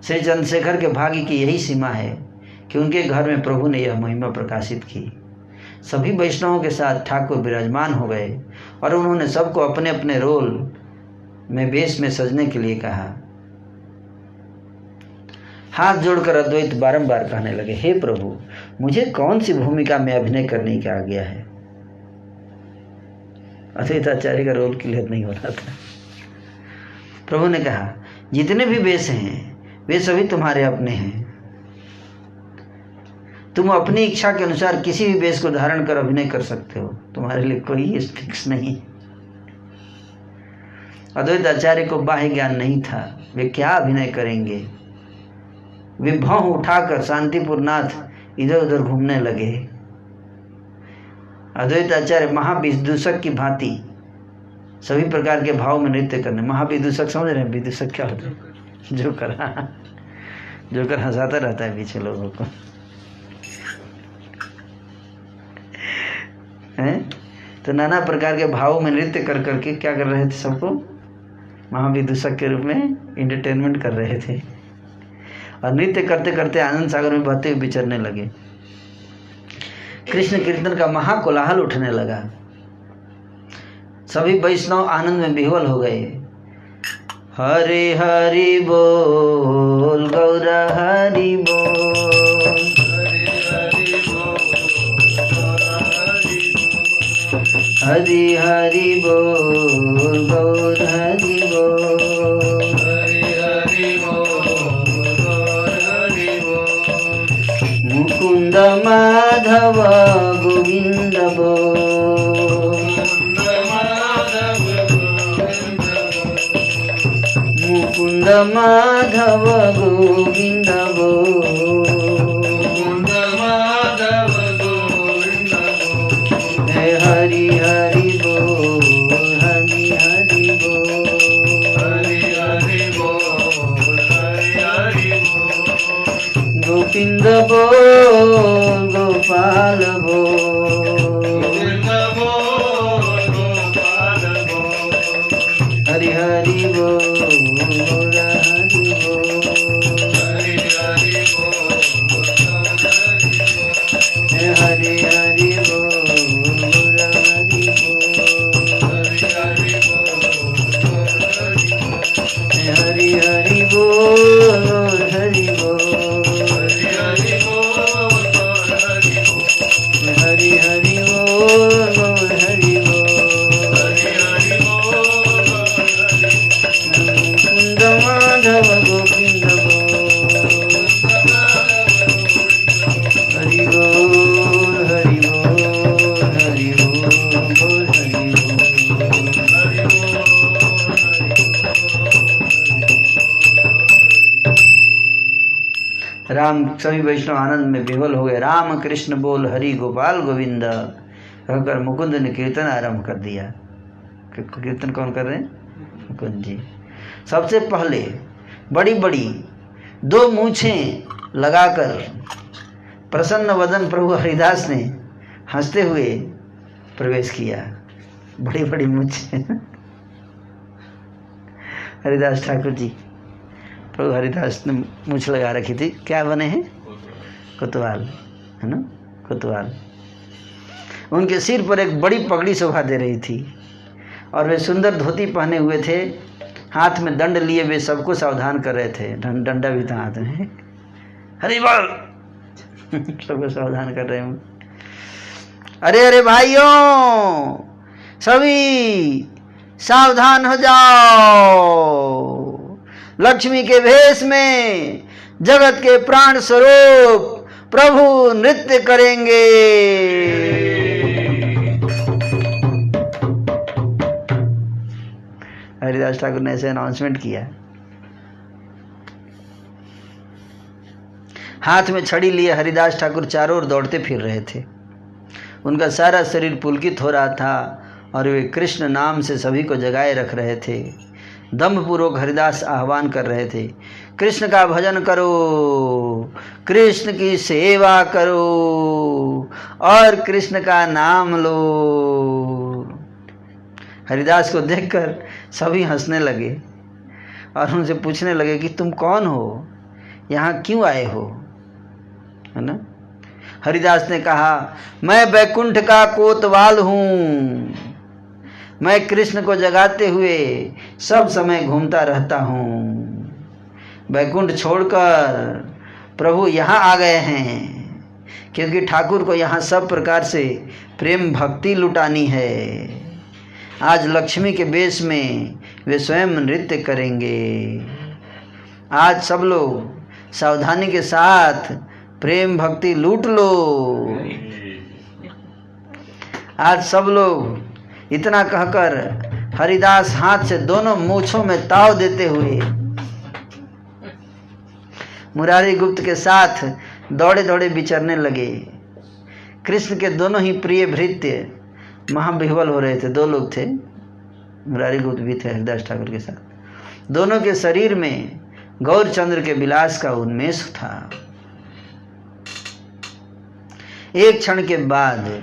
श्री चंद्रशेखर के भाग्य की यही सीमा है कि उनके घर में प्रभु ने यह महिमा प्रकाशित की। सभी वैष्णवों के साथ ठाकुर विराजमान हो गए और उन्होंने सबको अपने अपने रोल में वेश में सजने के लिए कहा। हाथ जोड़कर अद्वैत बारंबार कहने लगे, हे प्रभु, मुझे कौन सी भूमिका में अभिनय करने की आज्ञा है? अद्वैत आचार्य का रोल क्लियर नहीं हो रहा था। प्रभु ने कहा, जितने भी वेश हैं वे सभी तुम्हारे अपने हैं। तुम अपनी इच्छा के अनुसार किसी भी वेश को धारण कर अभिनय कर सकते हो, तुम्हारे लिए कोई फिक्स नहीं। अद्वैत आचार्य को बाह्य ज्ञान नहीं था, वे क्या अभिनय करेंगे। वे भौं उठाकर शांतिपुर नाथ इधर उधर घूमने लगे। अद्वैत आचार्य महाविदूषक की भांति सभी प्रकार के भाव में नृत्य करने। महाविदूषक समझ रहे हैं? विदूषक क्या होता है? जोकर हंसाता रहता है पीछे लोगों को, हैं? तो नाना प्रकार के भावों में नृत्य कर करके क्या कर रहे थे, सबको महाविदूषक के रूप में एंटरटेनमेंट कर रहे थे। और नृत्य करते करते आनंद सागर में बहते हुए विचरने लगे। कृष्ण कीर्तन का महाकोलाहल उठने लगा। सभी वैष्णव आनंद में विह्वल हो गए। हरे हरि बोल, गौर हरि बोल, हरि हरि बोल, हरि हरि बोल गौर हरि बोल। हरि हरि बोल गौर हरि बोल। मुकुंद माधव गोविंद बोल। मुकुंद माधव गोविंद बोल। मुकुंद माधव गोविंद बोल। मुकुंद माधव गोविंद बोल। हरि हरि बोल हरि हरि बोल। हरि हरि बोल हरि हरि बोल। गोविंद बोल गोपाल बोल। गोविंद बोल गोपाल बोल। हरि हरि बोल हरि बोल। हरि हरि बोल हरि हरि बोल हरि बोल। हरि हरि बोल हरि हरि बोल हरि बोल। हरि हरि बोल हरि बोल। हरि हरि बोल हरि बोल। हरि हरि बोल हरि बोल। मुकुंद माधव गोविंद बोल। हरि बोल हरि बोल हरि बोल बोल हरि बोल। राम सभी वैष्णव आनंद में विह्वल हो गए। राम कृष्ण बोल हरि गोपाल गोविंद कहकर मुकुंद ने कीर्तन आरंभ कर दिया। कीर्तन कौन कर रहे हैं? मुकुंद जी। सबसे पहले बड़ी बड़ी दो मूछें लगाकर प्रसन्न वदन प्रभु हरिदास ने हंसते हुए प्रवेश किया। बड़ी बड़ी मूछें हरिदास ठाकुर जी, प्रभु हरिदास ने मूछ लगा रखी थी। क्या बने हैं? कोतवाल, है ना, कोतवाल। उनके सिर पर एक बड़ी पगड़ी शोभा दे रही थी और वे सुंदर धोती पहने हुए थे। हाथ में दंड लिए वे सबको सावधान कर रहे थे। डंडा भी था हाथ में। हरि बोल सबको सावधान कर रहे हैं। अरे अरे भाइयों, सभी सावधान हो जाओ। लक्ष्मी के भेष में जगत के प्राण स्वरूप प्रभु नृत्य करेंगे। हरिदास ठाकुर ने ऐसे अनाउंसमेंट किया। हाथ में छड़ी लिए हरिदास ठाकुर चारों ओर दौड़ते फिर रहे थे। उनका सारा शरीर पुलकित हो रहा था और वे कृष्ण नाम से सभी को जगाए रख रहे थे। दम्भपूर्वक हरिदास आह्वान कर रहे थे, कृष्ण का भजन करो, कृष्ण की सेवा करो और कृष्ण का नाम लो। हरिदास को देखकर सभी हंसने लगे और उनसे पूछने लगे कि तुम कौन हो, यहाँ क्यों आए हो, है ना। हरिदास ने कहा, मैं बैकुंठ का कोतवाल हूँ। मैं कृष्ण को जगाते हुए सब समय घूमता रहता हूँ। बैकुंठ छोड़कर प्रभु यहाँ आ गए हैं क्योंकि ठाकुर को यहाँ सब प्रकार से प्रेम भक्ति लुटानी है। आज लक्ष्मी के वेश में वे स्वयं नृत्य करेंगे। आज सब लोग सावधानी के साथ प्रेम भक्ति लूट लो। आज सब लोग, इतना कहकर हरिदास हाथ से दोनों मूंछों में ताव देते हुए मुरारी गुप्त के साथ दौड़े दौड़े विचरने लगे। कृष्ण के दोनों ही प्रिय भृत्य महाविह्वल हो रहे थे। दो लोग थे, मुरारी गुप्त भी थे हरिदास ठाकुर के साथ। दोनों के शरीर में गौरचंद्र के विलास का उन्मेष था। एक क्षण के बाद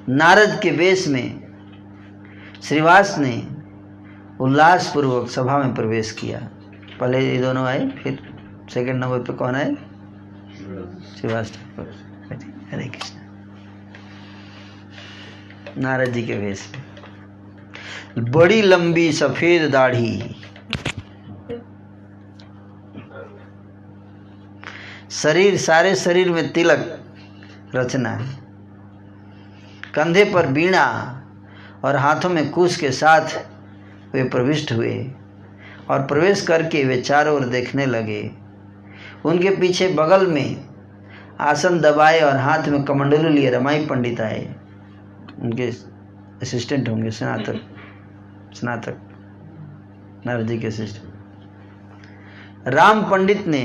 नारद के वेश में श्रीवास ने उल्लासपूर्वक सभा में प्रवेश किया। पहले ये दोनों आए, फिर सेकंड नंबर पे कौन आए? श्रीवास ठाकुर। हरे कृष्ण। नारद जी के वेश में बड़ी लंबी सफेद दाढ़ी, शरीर, सारे शरीर में तिलक रचना, कंधे पर बीणा और हाथों में कुश के साथ वे प्रविष्ट हुए और प्रवेश करके वे चारों ओर देखने लगे। उनके पीछे बगल में आसन दबाए और हाथ में कमंडलू लिए रमाई पंडित आए। उनके असिस्टेंट होंगे, स्नातक नारद जी के असिस्टेंट। राम पंडित ने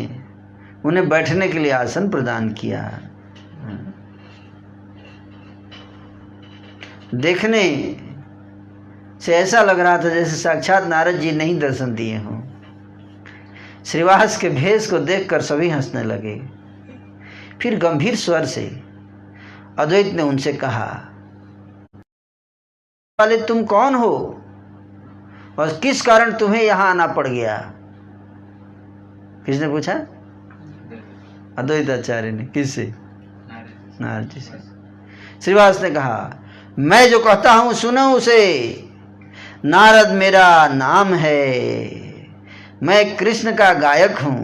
उन्हें बैठने के लिए आसन प्रदान किया। देखने से ऐसा लग रहा था जैसे साक्षात नारद जी ने ही दर्शन दिए हों। श्रीवास के भेष को देखकर सभी हंसने लगे। फिर गंभीर स्वर से अद्वैत ने उनसे कहा, वाले तुम कौन हो और किस कारण तुम्हें यहां आना पड़ गया? किसने पूछा? अद्वैत आचार्य ने। किससे? नारद जी से। श्रीवास ने कहा, मैं जो कहता हूं सुनो उसे। नारद मेरा नाम है, मैं कृष्ण का गायक हूं।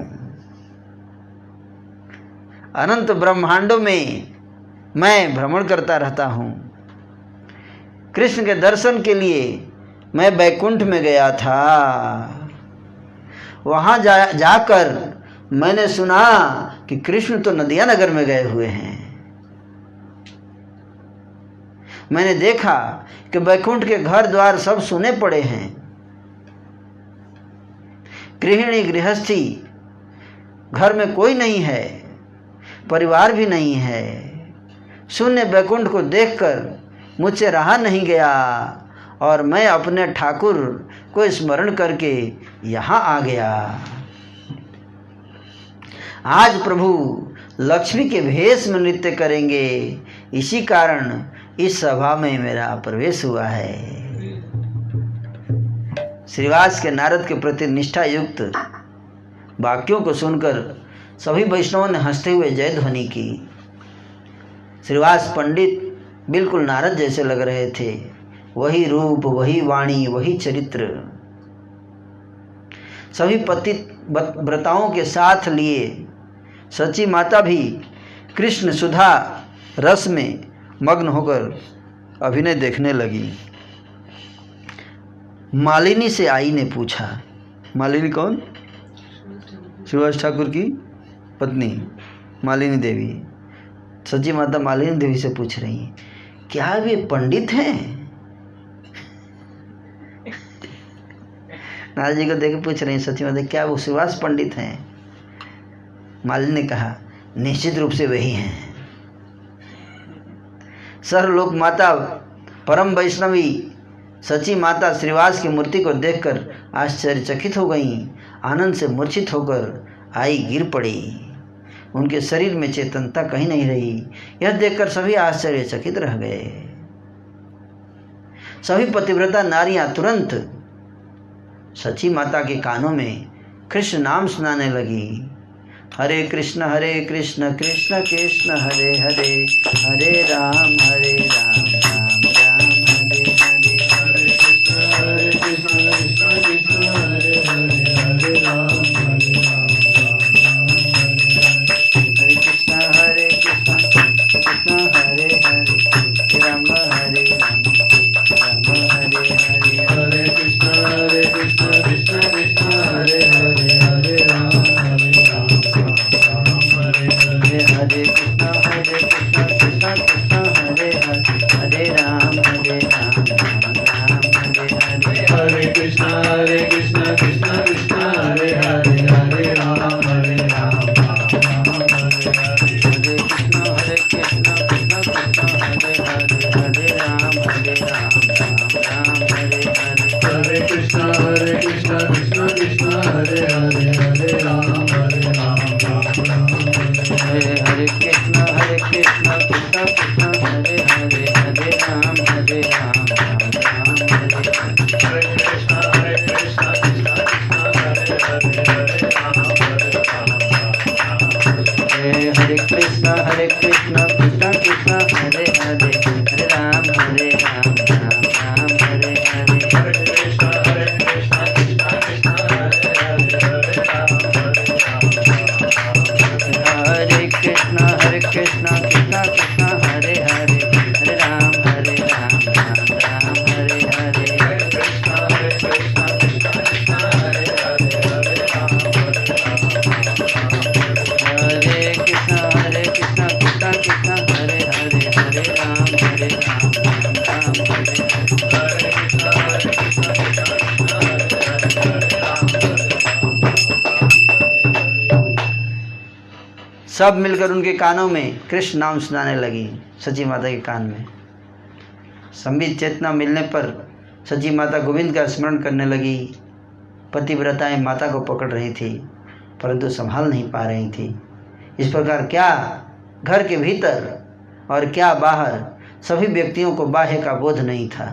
अनंत ब्रह्मांडों में मैं भ्रमण करता रहता हूं। कृष्ण के दर्शन के लिए मैं बैकुंठ में गया था। वहां जाकर मैंने सुना कि कृष्ण तो नदिया नगर में गए हुए हैं। मैंने देखा कि बैकुंठ के घर द्वार सब सुने पड़े हैं। गृहिणी गृहस्थी घर में कोई नहीं है, परिवार भी नहीं है। शून्य बैकुंठ को देखकर मुझसे रहा नहीं गया और मैं अपने ठाकुर को स्मरण करके यहाँ आ गया। आज प्रभु लक्ष्मी के भेष में नृत्य करेंगे, इसी कारण इस सभा में मेरा प्रवेश हुआ है। श्रीवास के नारद के प्रति निष्ठा युक्त वाक्यों को सुनकर सभी वैष्णवों ने हंसते हुए जय ध्वनि की। श्रीवास पंडित बिल्कुल नारद जैसे लग रहे थे। वही रूप, वही वाणी, वही चरित्र। सभी पतित व्रताओं के साथ लिए सची माता भी कृष्ण सुधा रस में मग्न होकर अभिनय देखने लगी। मालिनी से आई ने पूछा। मालिनी कौन? श्रीवास ठाकुर की पत्नी मालिनी देवी। सची माता मालिनी देवी से पूछ रही हैं, क्या वे पंडित हैं? नारद जी को देख पूछ रही हैं सची माता, क्या वो श्रीवास पंडित हैं? मालिनी ने कहा, निश्चित रूप से वही हैं। सर्वलोक माता परम वैष्णवी सची माता श्रीवास की मूर्ति को देखकर आश्चर्यचकित हो गईं। आनंद से मूर्छित होकर आई गिर पड़ी। उनके शरीर में चेतनता कहीं नहीं रही। यह देखकर सभी आश्चर्यचकित रह गए। सभी पतिव्रता नारियां तुरंत सची माता के कानों में कृष्ण नाम सुनाने लगी। हरे कृष्ण कृष्ण कृष्ण हरे हरे, हरे राम राम राम हरे हरे। हरे कृष्ण कृष्ण हरे हरे, हरे राम राम हरे कृष्ण कृष्ण हरे हरे, राम हरे राम राम हरे हरे। हरे कृष्ण कृष्ण कृष्ण हरे हरे, हरे राम राम हरे हरे। हरे कृष्ण कृष्ण कृष्ण हरे हरे, हरे राम राम हरे हरे। हरे कृष्ण कृष्ण कृष्ण हरे हरे, हरे राम हरे कृष्ण कृष्ण कृष्ण हरे हरे, हरे राम सब मिलकर उनके कानों में कृष्ण नाम सुनाने लगी। सची माता के कान में संबित चेतना मिलने पर सची माता गोविंद का स्मरण करने लगी। पतिव्रताएं माता को पकड़ रही थी परंतु संभाल नहीं पा रही थी। इस प्रकार क्या घर के भीतर और क्या बाहर सभी व्यक्तियों को बाह्य का बोध नहीं था।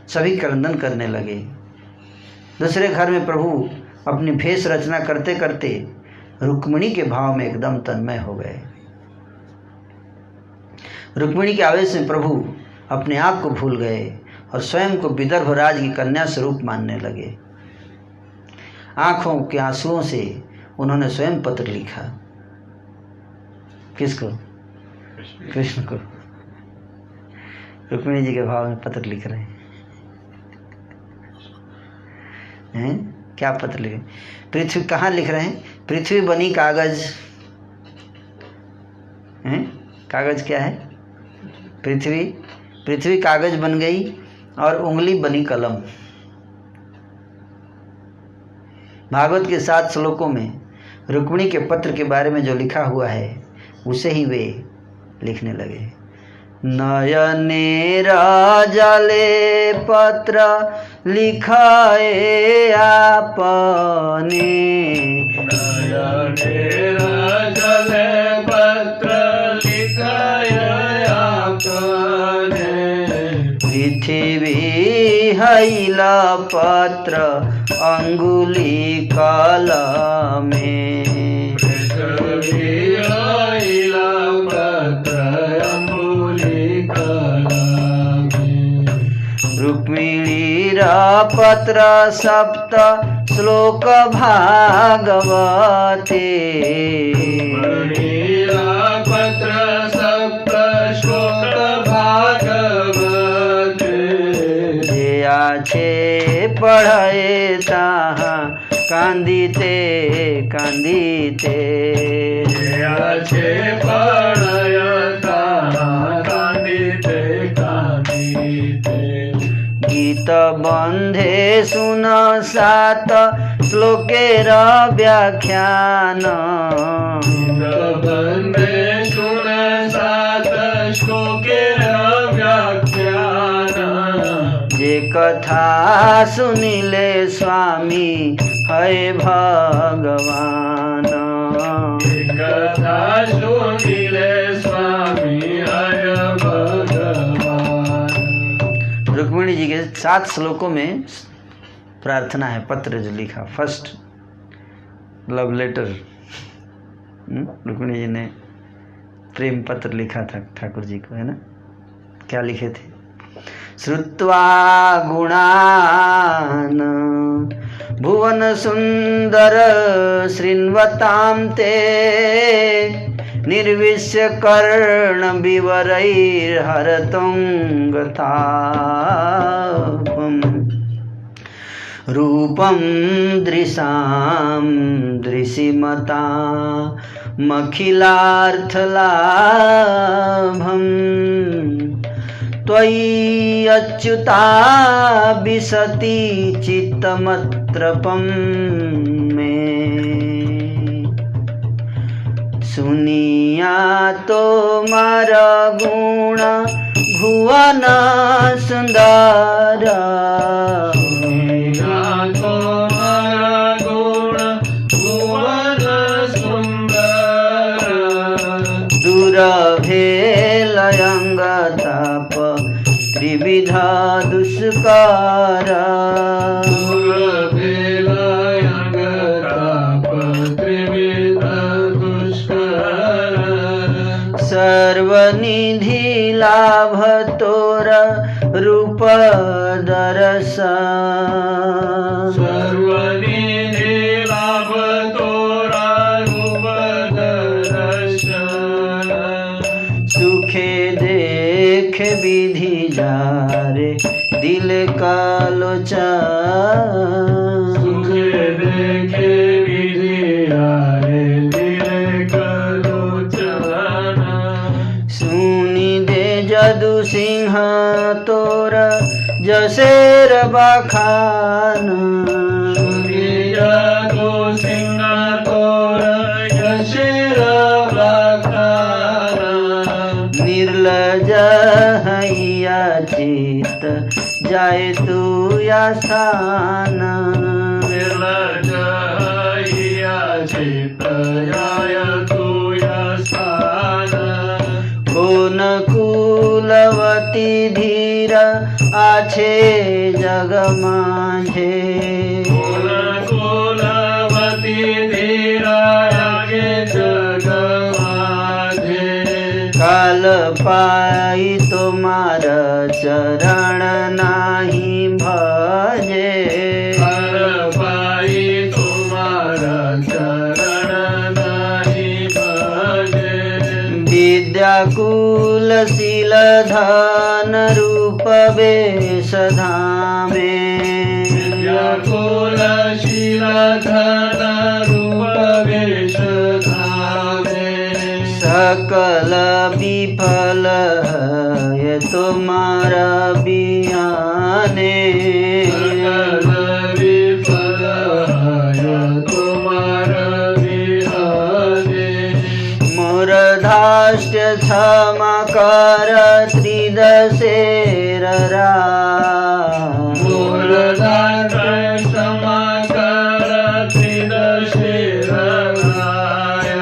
सभी क्रंदन करने लगे। दूसरे घर में प्रभु अपनी भेष रचना करते करते रुक्मिणी के भाव में एकदम तन्मय हो गए। रुक्मिणी के आवेश में प्रभु अपने आप को भूल गए और स्वयं को विदर्भ राज की कन्या स्वरूप मानने लगे। आंखों के आंसुओं से उन्होंने स्वयं पत्र लिखा। किसको? कृष्ण को। रुक्मिणी जी के भाव में पत्र लिख रहे हैं। क्या पत्र लिखे? पृथ्वी कहाँ लिख रहे हैं? पृथ्वी बनी कागज हैं। कागज क्या है? पृथ्वी कागज बन गई और उंगली बनी कलम। भागवत के 7 श्लोकों में रुक्मिणी के पत्र के बारे में जो लिखा हुआ है उसे ही वे लिखने लगे। नयने राजले पत्र लिखाए आपने, नयने राजले पत्र लिखाए आपने, पृथ्वी हैला पत्र अंगुली कलमे, पृथ्वी हैला पत्र अंगुली कलमे, रुक्मिणी पत्र सप्त श्लोक भागवते, पत्र सप्त श्लोक भागवते, छे पढ़े ताहाँ कांदीते कांदीते, छे पढ़े ताहाँ कांदीते कांदीते, गीत बंधे सुन 7 श्लोकेर व्याख्यान, बंधे सुन 7 श्लोकेर व्याख्यान, जे कथा सुनिले स्वामी है भगवान, कथा सुनिले स्वामी है भगवान। रुक्मिणी जी के 7 श्लोकों में प्रार्थना है। पत्र जो लिखा, first love letter, Rukmini ji ने प्रेम पत्र लिखा था ठाकुर जी को, है ना? क्या लिखे थे? श्रुत्वा गुणान भुवन सुंदर शृण्वतां ते, निर्विश्य कर्ण विवरैर्हरतुं गतापम्, रूपं दृशां दृशिमता मखिलार्थलाभम्, त्वयि अच्युता विशति चित्तमत्रपं मे, सुनिया तो मार गुण भुवन सुंदर, सुनिया तो मार गुण भुवन सुंदर, दुर्भेल अंग ताप त्रिविध दुष्कर, दुर्भेल अंग ताप त्रिविध दुष्कर, सर्वनिधि लाभ तोर रूप दर्शन, सर्वनिधि लाभ तोरा रूप दर्शन, सुखे देख विधि जारे दिल का लोचन, सुखे देखे विधि आरे दिल का लोचन, सुनी दे जदु सिंह तोर जसेर बखान, सुनिया तो सिंह तोर यशेर जाए तू या स्थान निर्लज हिया चित्त जाय तू या स्थान कोन कुलवती धीर आछे जग माझे कुल कुलवती धीर आगे जग माझे काल पाई तुम्हार चरण नाही भजे काल पाई तुम्हारा चरण नहीं भजे विद्याकुल शील धन रूप वेश धामे व्याकुल शील धन रूप वेश धामे सकल विफल है तुम्हारा बियाने सकल विफल है तुम्हारा बिहाने मोर धाष्ट्य क्षमा कर त्रिदशेर मोर दात्र क्षमा कर त्रिदशेर राय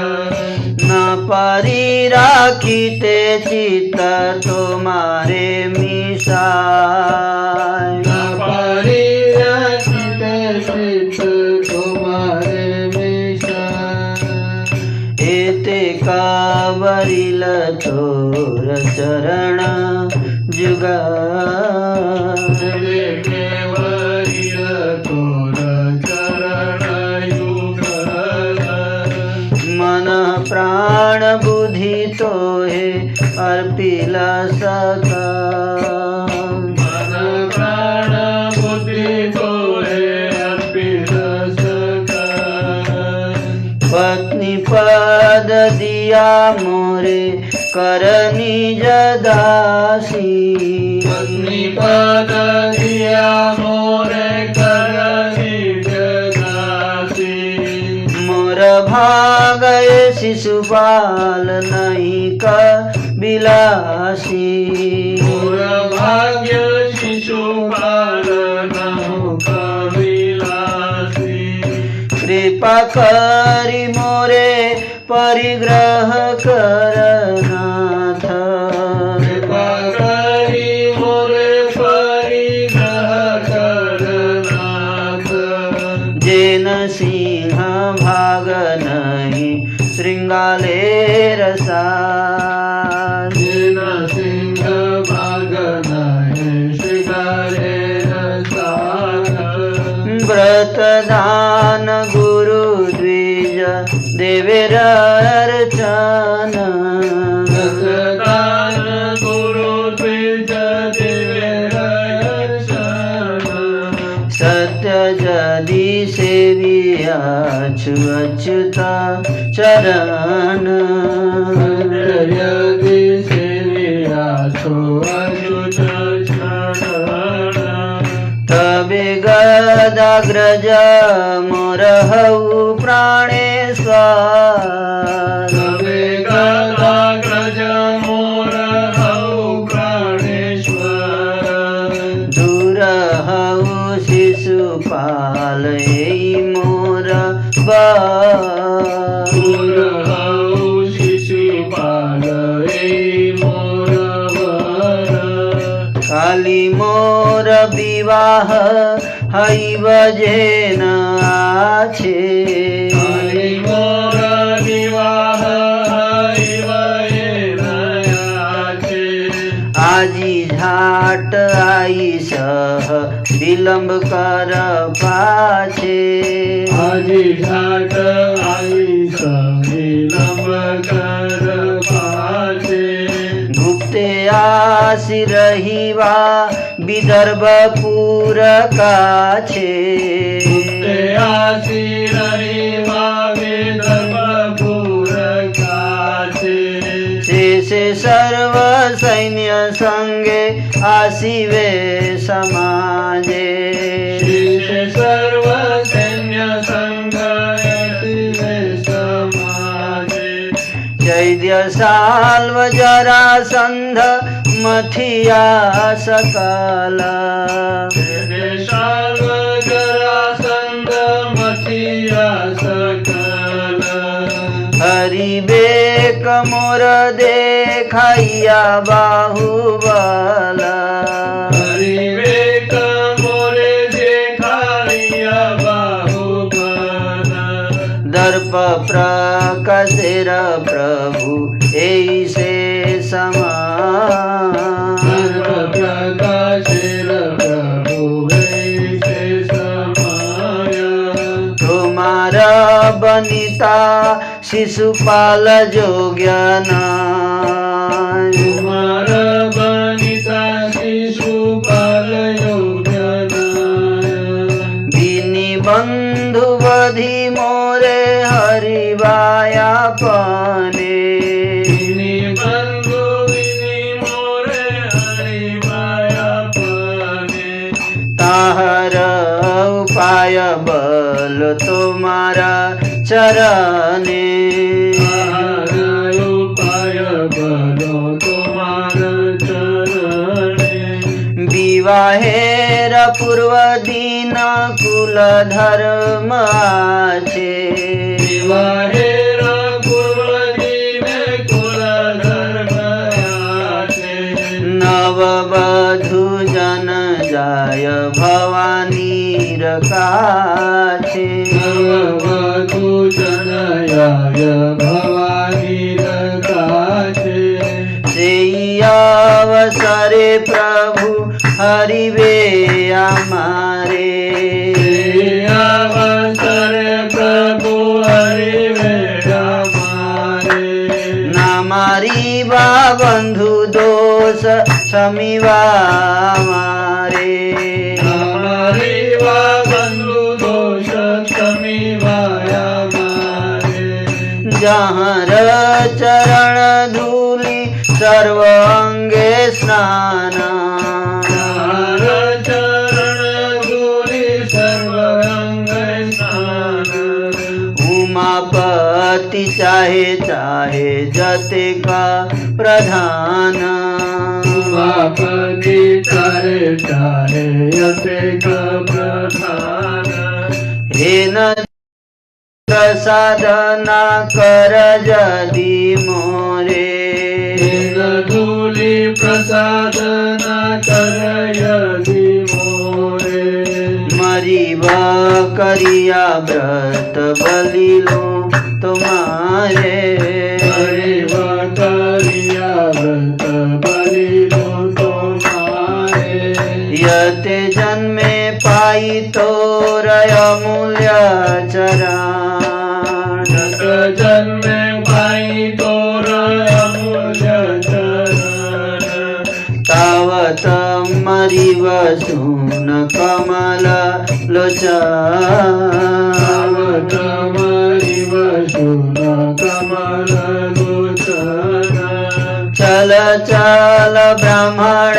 न परि राखिते चित्त तुम्हारे मिसाय न परिरक्षित चित्त तुम्हारे मिशन एते कावरिल तोर चरण जुगा केवलिय तोर चरण युगल मन प्राण बुद्धि तोहे अर्पिला सका मन प्राण बुद्धि तोहे अर्पित सका पत्नी पद दिया मोरे कर निज दासी पत्नी पद दिया मोरे कर निज दासी मोर भाग शिशुपाल नहीं क बिलासी मोर भाग्य शिशुपाल नहु कविलासी कृपा करी मोरे परिग्रह करनाथ कृपा करी मोरे परिग्रह करनाथ जेन सिंह भाग नहीं श्रृंगालेर सार जिन सिंह भाग नहीं श्रृंगारेर सागर व्रत दान गुरु द्विज देवेर अर्चना दान गुरु द्विज देवेर अर्चना सत्य जदि सेवियाछु अच्युता चरण यदि सेवियाछु अच्युत चरण तबे गदाग्रज मोर हऊ प्राणेश्वर तबे गदाग्रज मोर हऊ प्राणेश्वर दूर हऊ शिशुपाल एई मोर दूर हऊ शिशुपाल एई मोर वर काली मोर विवाह हैव जेन आछे काली मोर विवाह आजी झाट आई सह विलंब कर पाछे आजी झाट आई विलंब कर पाछे गुप्ते आसी रहीवा विदर्भपुर काछे आसी रहीवा विदर्भपुर काछे शेषे सर्व सैन्य संगे आसीवे समाजे शेषे सर्व सैन्य संग आसीवे समाजे चैद्य साल्व जरासंध मथिया सकल जरासंध मथिया सकल हरिबेक मोर देखाइया बाहुबल हरिबेक मोरे देखाइया बाहुबल दर्प प्रकाशेर प्रभु ऐसे समान प्रकाशेर प्रभु ऐसे समाय तुम्हारा बनिता शिशुपाल जोग्यन तुम्हारा बनिता शिशुपाल योग्यन बिनी बंधु बधि मोरे हरिवाया पने बंधु विनि मोरे हरिवाया पने ताहर उपाय बल तुम्हारा चरणे उपाय बलो तुम्हार चरणे विवाहेर पूर्व दिन कुल धर्म आछे विवाहेर पूर्व दिन कुल धर्म आछे नववधू जन जाय भवानीर काछे नववधू जनयाय भवानीर काछे सेई अवसरे प्रभु हरिवे हमारे अवसर प्रभु हरिवे हमारे नामारी बा बंधु दोष समीवा हमारे हमारे वा बंधु दोष समीवा हमारे जहाँ चरण धूलि सर्व अंगे स्नान चरण धूलि सर्व अंग स्नान उमापति चाहे चाहे जते का प्रधान उमापति चाहे चाहे यते का प्रधान हे न साधना कर जदि मोरे धूलि प्रसादना कर यदि मोरे मरीब करिया व्रत बलिलो तुम्हारे हरिव करिया व्रत बलिलो तुम्हारे यते जन्मे पाई तोर अमूल्य चरण जन्मे पाई तोर अमूल्य चरण तावत मरीब सुन कमल लोचन मरिव सुन कमल लोचन चल चल ब्राह्मण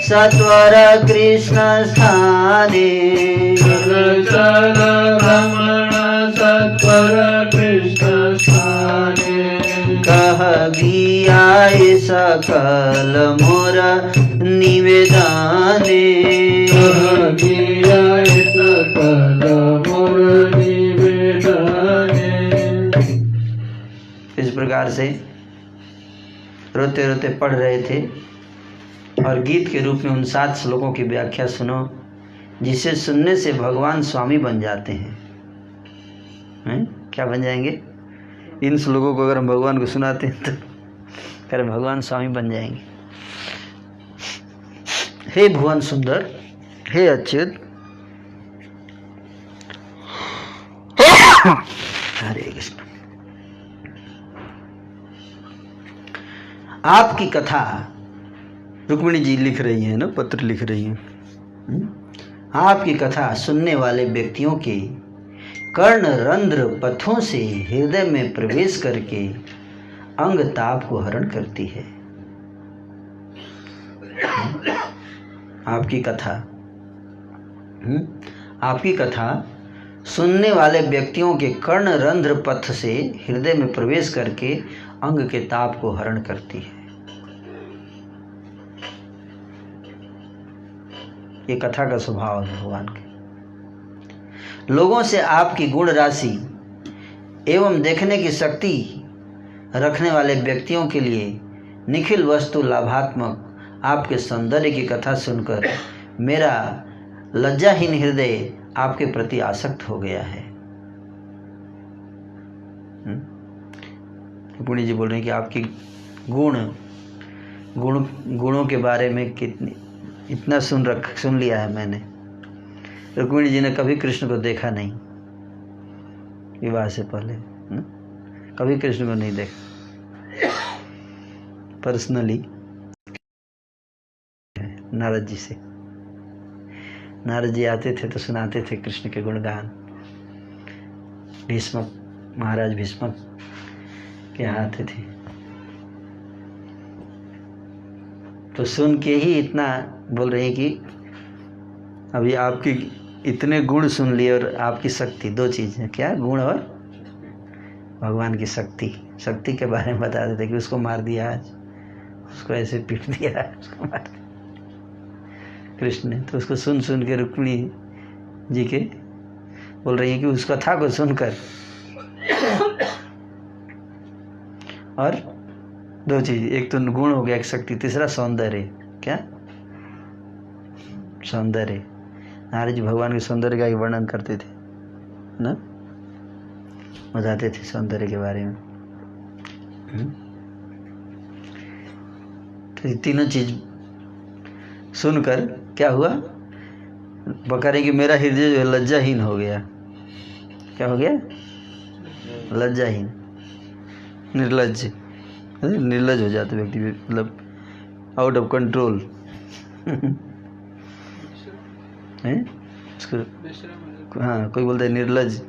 सत्वर कृष्ण स्थाने चल चल ब्राह्मण सत्वर कृष्ण स्थाने कह गिया सकल मोर निवेदने सकल मोर निवेदने इस प्रकार से रोते रोते पढ़ रहे थे और गीत के रूप में उन 7 श्लोकों की व्याख्या सुनो, जिसे सुनने से भगवान स्वामी बन जाते हैं। क्या बन जाएंगे? इन श्लोकों को अगर हम भगवान को सुनाते हैं तो फिर भगवान स्वामी बन जाएंगे। हे भुवन सुंदर, हे अच्युत, हरे कृष्ण। आपकी कथा रुक्मिणी जी लिख रही है ना, पत्र लिख रही हैं। आपकी कथा सुनने वाले व्यक्तियों के कर्ण रंध्र पथों से हृदय में प्रवेश करके अंग ताप को हरण करती है। आपकी कथा सुनने वाले व्यक्तियों के कर्ण रंध्र पथ से हृदय में प्रवेश करके अंग के ताप को हरण करती है। ये कथा का स्वभाव है भगवान के। लोगों से आपकी गुण राशि एवं देखने की शक्ति रखने वाले व्यक्तियों के लिए निखिल वस्तु लाभात्मक आपके सौंदर्य की कथा सुनकर मेरा लज्जाहीन हृदय आपके प्रति आसक्त हो गया है। पुण्य जी बोल रहे हैं कि आपकी गुणों के बारे में इतना सुन लिया है मैंने। रुक्मिणी जी ने कभी कृष्ण को देखा नहीं, विवाह से पहले कभी कृष्ण को नहीं देखा पर्सनली। नारद जी से, नारद जी आते थे तो सुनाते थे कृष्ण के गुणगान। भीष्मक महाराज भीष्मक के यहाँ आते थे तो सुन के ही इतना बोल रहे हैं कि अभी आपकी इतने गुण सुन लिए और आपकी शक्ति, दो चीज़ है, क्या गुण और भगवान की शक्ति के बारे में बता देते कि उसको मार दिया आज, उसको ऐसे पीट दिया, उसको मार दिया कृष्ण ने। तो उसको सुन के रुक्मिणी जी के बोल रही है कि उस कथा को सुनकर और दो चीज, एक तो गुण हो गया, एक शक्ति, तीसरा सौंदर्य। क्या सौंदर्य? नारद जी भगवान के सौंदर्य का ही वर्णन करते थे ना, बताते थे सौंदर्य के बारे में। तो तीनों चीज सुनकर क्या हुआ, बता रहे कि मेरा हृदय जो है लज्जाहीन हो गया। क्या हो गया? लज्जाहीन, निर्लज हो जाते व्यक्ति, मतलब आउट ऑफ कंट्रोल है उसको। हाँ, कोई बोलता है निर्लज,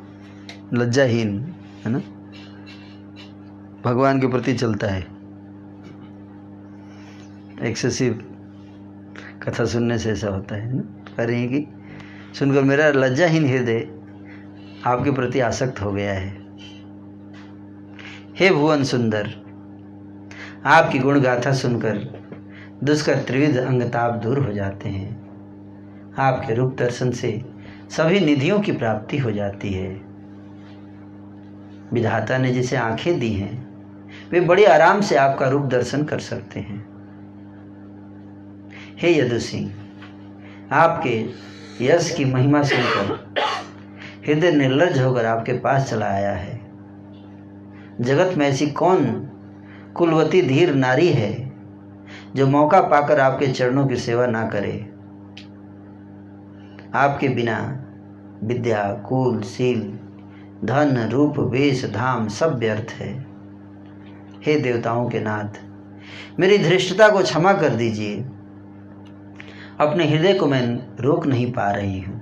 लज्जाहीन, है ना, भगवान के प्रति चलता है। एक्सेसिव कथा सुनने से ऐसा होता है ना। कह रही है कि सुनकर मेरा लज्जाहीन हृदय आपके प्रति आसक्त हो गया है। हे भुवन सुंदर, आपकी गुण गाथा सुनकर दुष्कर त्रिविध अंगताप दूर हो जाते हैं। आपके रूप दर्शन से सभी निधियों की प्राप्ति हो जाती है। विधाता ने जिसे आंखें दी हैं वे बड़े आराम से आपका रूप दर्शन कर सकते हैं। हे यदु सिंह, आपके यश की महिमा सुनकर हृदय निर्लज होकर आपके पास चला आया है। जगत में ऐसी कौन कुलवती धीर नारी है जो मौका पाकर आपके चरणों की सेवा ना करे। आपके बिना विद्या, कुल, शील, धन, रूप, वेश, धाम सब व्यर्थ है। हे देवताओं के नाथ, मेरी धृष्टता को क्षमा कर दीजिए। अपने हृदय को मैं रोक नहीं पा रही हूँ,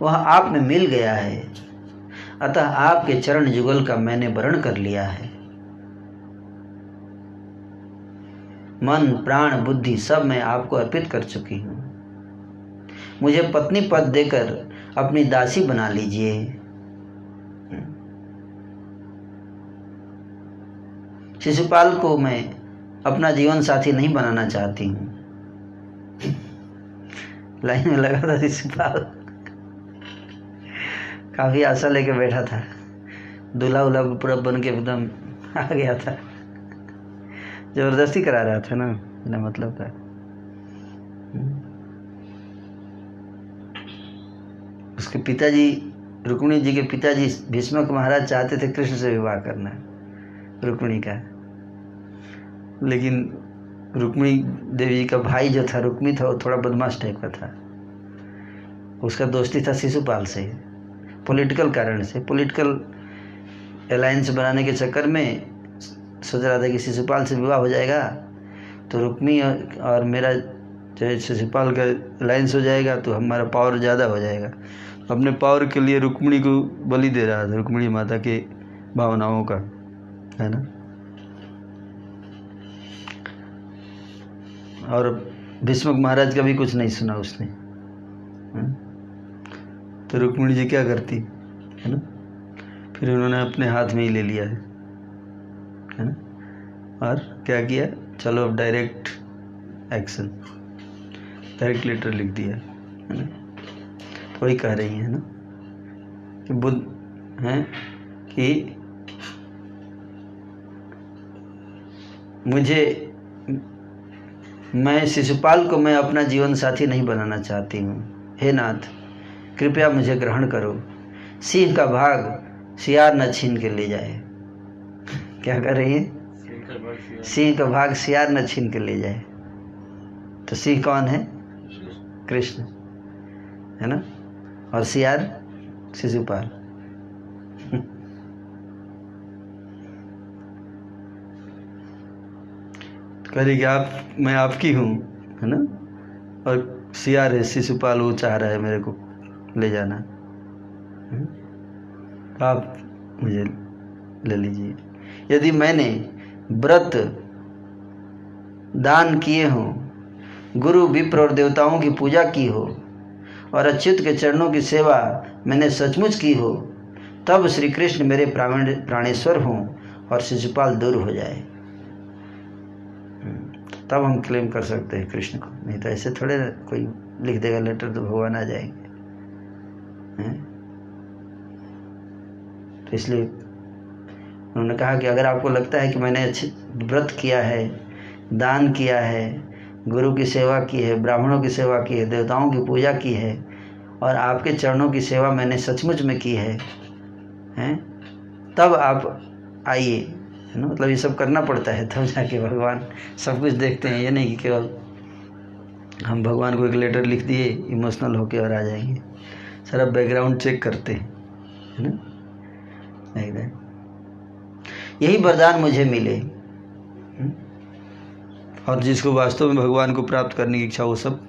वह आप में मिल गया है, अतः आपके चरण जुगल का मैंने वरण कर लिया है। मन, प्राण, बुद्धि सब मैं आपको अर्पित कर चुकी हूँ। मुझे पत्नी पद देकर अपनी दासी बना लीजिए। शिशुपाल को मैं अपना जीवन साथी नहीं बनाना चाहती हूँ। लाइन में लगा था शिशुपाल, काफी आशा लेके बैठा था, दूल्हा उल्हा पूरा बन के एकदम आ गया था, जबरदस्ती करा रहा था ना, बिना मतलब का। उसके पिताजी, रुक्मिणी जी के पिताजी भीष्मक महाराज चाहते थे कृष्ण से विवाह करना रुक्मिणी का, लेकिन रुक्मिणी देवी जी का भाई जो था रुक्मी था, वो थोड़ा बदमाश टाइप का था। उसका दोस्ती था शिशुपाल से, पॉलिटिकल कारण से, पॉलिटिकल अलायंस बनाने के चक्कर में सोच रहा था कि शिशुपाल से विवाह हो जाएगा तो रुक्मी और मेरा जो शिशुपाल का अलायंस हो जाएगा तो हमारा पावर ज़्यादा हो जाएगा। अपने पावर के लिए रुक्मिणी को बलि दे रहा था, रुक्मिणी माता के भावनाओं का, है ना। और भीष्मक महाराज का भी कुछ नहीं सुना उसने, तो रुक्मिणी जी क्या करती, है ना, फिर उन्होंने अपने हाथ में ही ले लिया है ना। और क्या किया, चलो अब डायरेक्ट एक्शन, डायरेक्ट लेटर लिख दिया, है ना। तो वही कह रही है ना कि बुद्ध हैं कि मैं शिशुपाल को मैं अपना जीवन साथी नहीं बनाना चाहती हूँ। हे नाथ, कृपया मुझे ग्रहण करो। सिंह का भाग सियार न छीन के ले जाए। क्या कर रही है? सिंह का भाग सियार न छीन के ले जाए। तो सिंह कौन है? कृष्ण, है ना, और सियार शिशुपाल। कह रही कि मैं आपकी हूँ, है ना, और सियार है शिशुपाल, वो चाह रहा है मेरे को ले जाना। आप मुझे ले लीजिए। यदि मैंने व्रत दान किए हों, गुरु विप्र और देवताओं की पूजा की हो और अच्युत के चरणों की सेवा मैंने सचमुच की हो, तब श्री कृष्ण मेरे प्राणेश्वर हों और शिशुपाल दूर हो जाए। तब हम क्लेम कर सकते हैं कृष्ण को, नहीं तो ऐसे थोड़े कोई लिख देगा लेटर तो भगवान आ जाएंगे, हैं? तो इसलिए उन्होंने कहा कि अगर आपको लगता है कि मैंने अच्छे व्रत किया है, दान किया है, गुरु की सेवा की है, ब्राह्मणों की सेवा की है, देवताओं की पूजा की है और आपके चरणों की सेवा मैंने सचमुच में की है, हैं? तब आप आइए, है ना। मतलब ये सब करना पड़ता है तब जाके भगवान सब कुछ देखते हैं। ये नहीं कि केवल हम भगवान को एक लेटर लिख दिए इमोशनल होके और आ जाएंगे। सारा बैकग्राउंड चेक करते हैं, है ना। एकदम यही वरदान मुझे मिले, और जिसको वास्तव में भगवान को प्राप्त करने की इच्छा, वो सब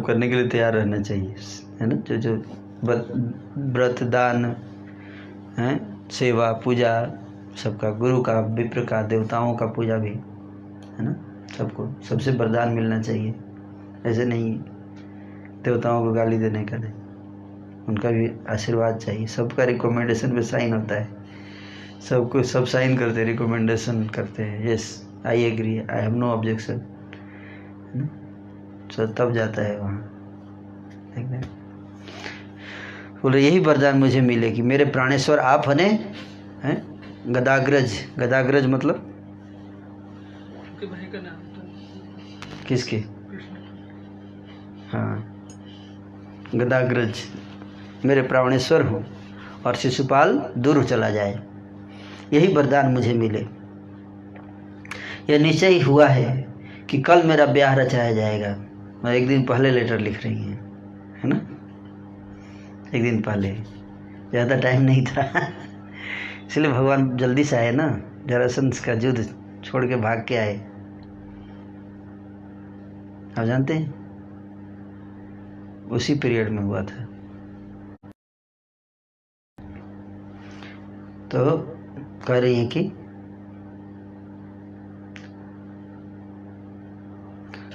करने के लिए तैयार रहना चाहिए, है ना। जो व्रत दान है, सेवा पूजा सबका, गुरु का, विप्र का, देवताओं का पूजा भी, है ना, सबको सबसे वरदान मिलना चाहिए। ऐसे नहीं देवताओं को गाली देने का नहीं, उनका भी आशीर्वाद चाहिए। सबका रिकमेंडेशन पे साइन होता है, सबको सब साइन करते हैं, रिकमेंडेशन करते हैं, yes I agree, I have no objection, तो तब जाता है वहाँ। बोले यही वरदान मुझे मिले कि मेरे प्राणेश्वर आप हने हैं। गदाग्रज मतलब भाई का नाम था। किसके? हाँ, गदाग्रज मेरे प्राणेश्वर हो और शिशुपाल दूर चला जाए, यही वरदान मुझे मिले। यह निश्चय ही हुआ है कि कल मेरा ब्याह रचाया जाएगा। मैं एक दिन पहले लेटर लिख रही हैं, है ना, एक दिन पहले, ज़्यादा टाइम नहीं था इसलिए भगवान जल्दी से आए ना, जरासंध का युद्ध छोड़ के भाग के आए। आप जानते हैं उसी पीरियड में हुआ था। तो कह रही हैं कि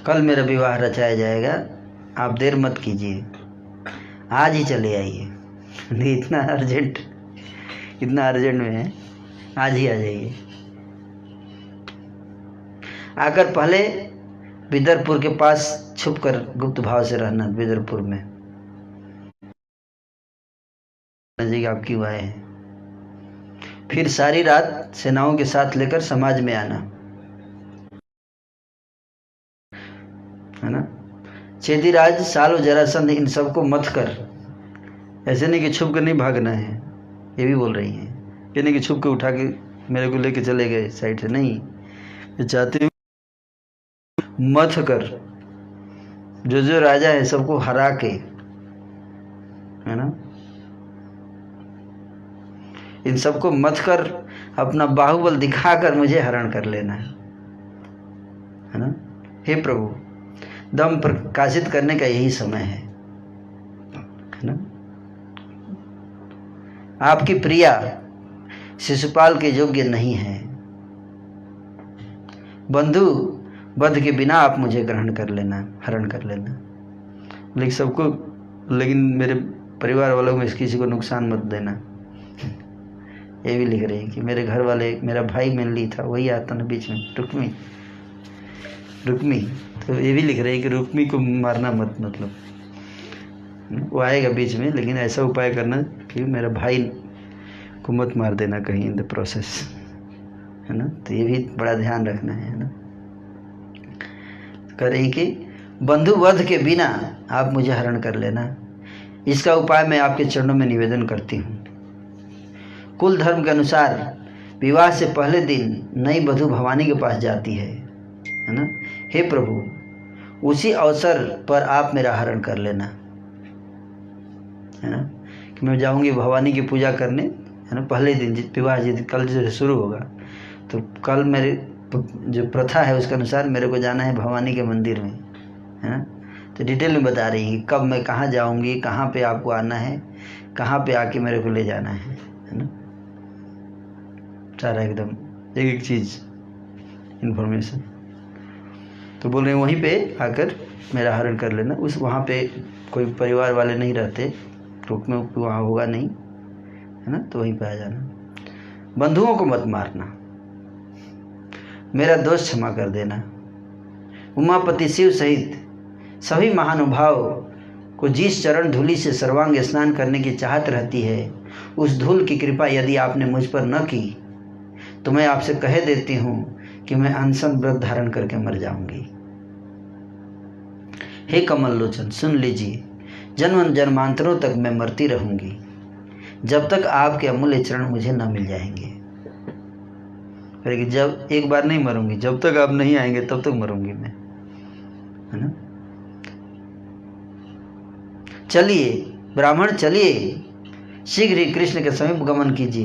कल मेरा विवाह रचाया जाएगा, आप देर मत कीजिए, आज ही चले आइए। इतना अर्जेंट में है, आज ही आ जाइए। आकर पहले बिदरपुर के पास छुपकर गुप्त भाव से रहना। बिदरपुर में आप क्यों आए हैं? फिर सारी रात सेनाओं के साथ लेकर समाज में आना, है ना। चेदीराज, साल और जरासंध, इन सबको मत कर। ऐसे नहीं कि छुप कर नहीं भागना है, ये भी बोल रही हैं। ये नहीं कि छुप के उठा के मेरे को लेके चले गए साइड से, नहीं। ये चाहती हूँ मत कर, जो राजा है सबको हरा के, है ना, इन सबको मत कर, अपना बाहुबल दिखाकर मुझे हरण कर लेना है ना। हे प्रभु, दम प्रकाशित करने का यही समय है ना। आपकी प्रिया शिशुपाल के योग्य नहीं है। बंधु वध के बिना आप मुझे ग्रहण कर लेना, हरण कर लेना। लेकिन सबको, लेकिन मेरे परिवार वालों में किसी को नुकसान मत देना। ये भी लिख रहे हैं कि मेरे घर वाले, मेरा भाई मेनली था, वही आता ना बीच में, रुक्मी, तो तो ये भी लिख रहे हैं कि रुक्मी को मारना मत, मतलब वो आएगा बीच में, लेकिन ऐसा उपाय करना कि मेरा भाई को मत मार देना कहीं इन द प्रोसेस, है ना। तो ये भी बड़ा ध्यान रखना है ना। कह रही कि बंधु वध के बिना आप मुझे हरण कर लेना, इसका उपाय मैं आपके चरणों में निवेदन करती हूँ। कुल धर्म के अनुसार विवाह से पहले दिन नई वधू भवानी के पास जाती है ना। हे प्रभु, उसी अवसर पर आप मेरा हरण कर लेना, है ना। कि मैं जाऊंगी भवानी की पूजा करने, है ना। पहले दिन विवाह जिस कल से शुरू होगा, तो कल मेरे जो प्रथा है उसके अनुसार मेरे को जाना है भवानी के मंदिर में, है ना। तो डिटेल में बता रही है कब मैं कहाँ जाऊंगी, कहाँ पे आपको आना है, कहाँ पे आके मेरे को ले जाना है ना। सारा एकदम एक एक चीज़ इन्फॉर्मेशन। तो बोल रहे हैं वहीं पे आकर मेरा हरण कर लेना। उस वहाँ पे कोई परिवार वाले नहीं रहते, रुक में वहाँ होगा नहीं, है ना। तो वहीं पे आ जाना। बंधुओं को मत मारना, मेरा दोष क्षमा कर देना। उमापति शिव सहित सभी महानुभाव को जिस चरण धूलि से सर्वांग स्नान करने की चाहत रहती है, उस धूल की कृपा यदि आपने मुझ पर न की तो मैं आपसे कह देती हूँ कि मैं अनशन व्रत धारण करके मर जाऊंगी। हे कमल लोचन, सुन लीजिए, जन्म जन्मांतरों तक मैं मरती रहूंगी जब तक आपके अमूल्य चरण मुझे न मिल जाएंगे। जब एक बार नहीं मरूंगी, जब तक आप नहीं आएंगे तब तक मरूंगी मैं, है ना। चलिए ब्राह्मण, चलिए शीघ्र ही कृष्ण के समीप गमन कीजिए।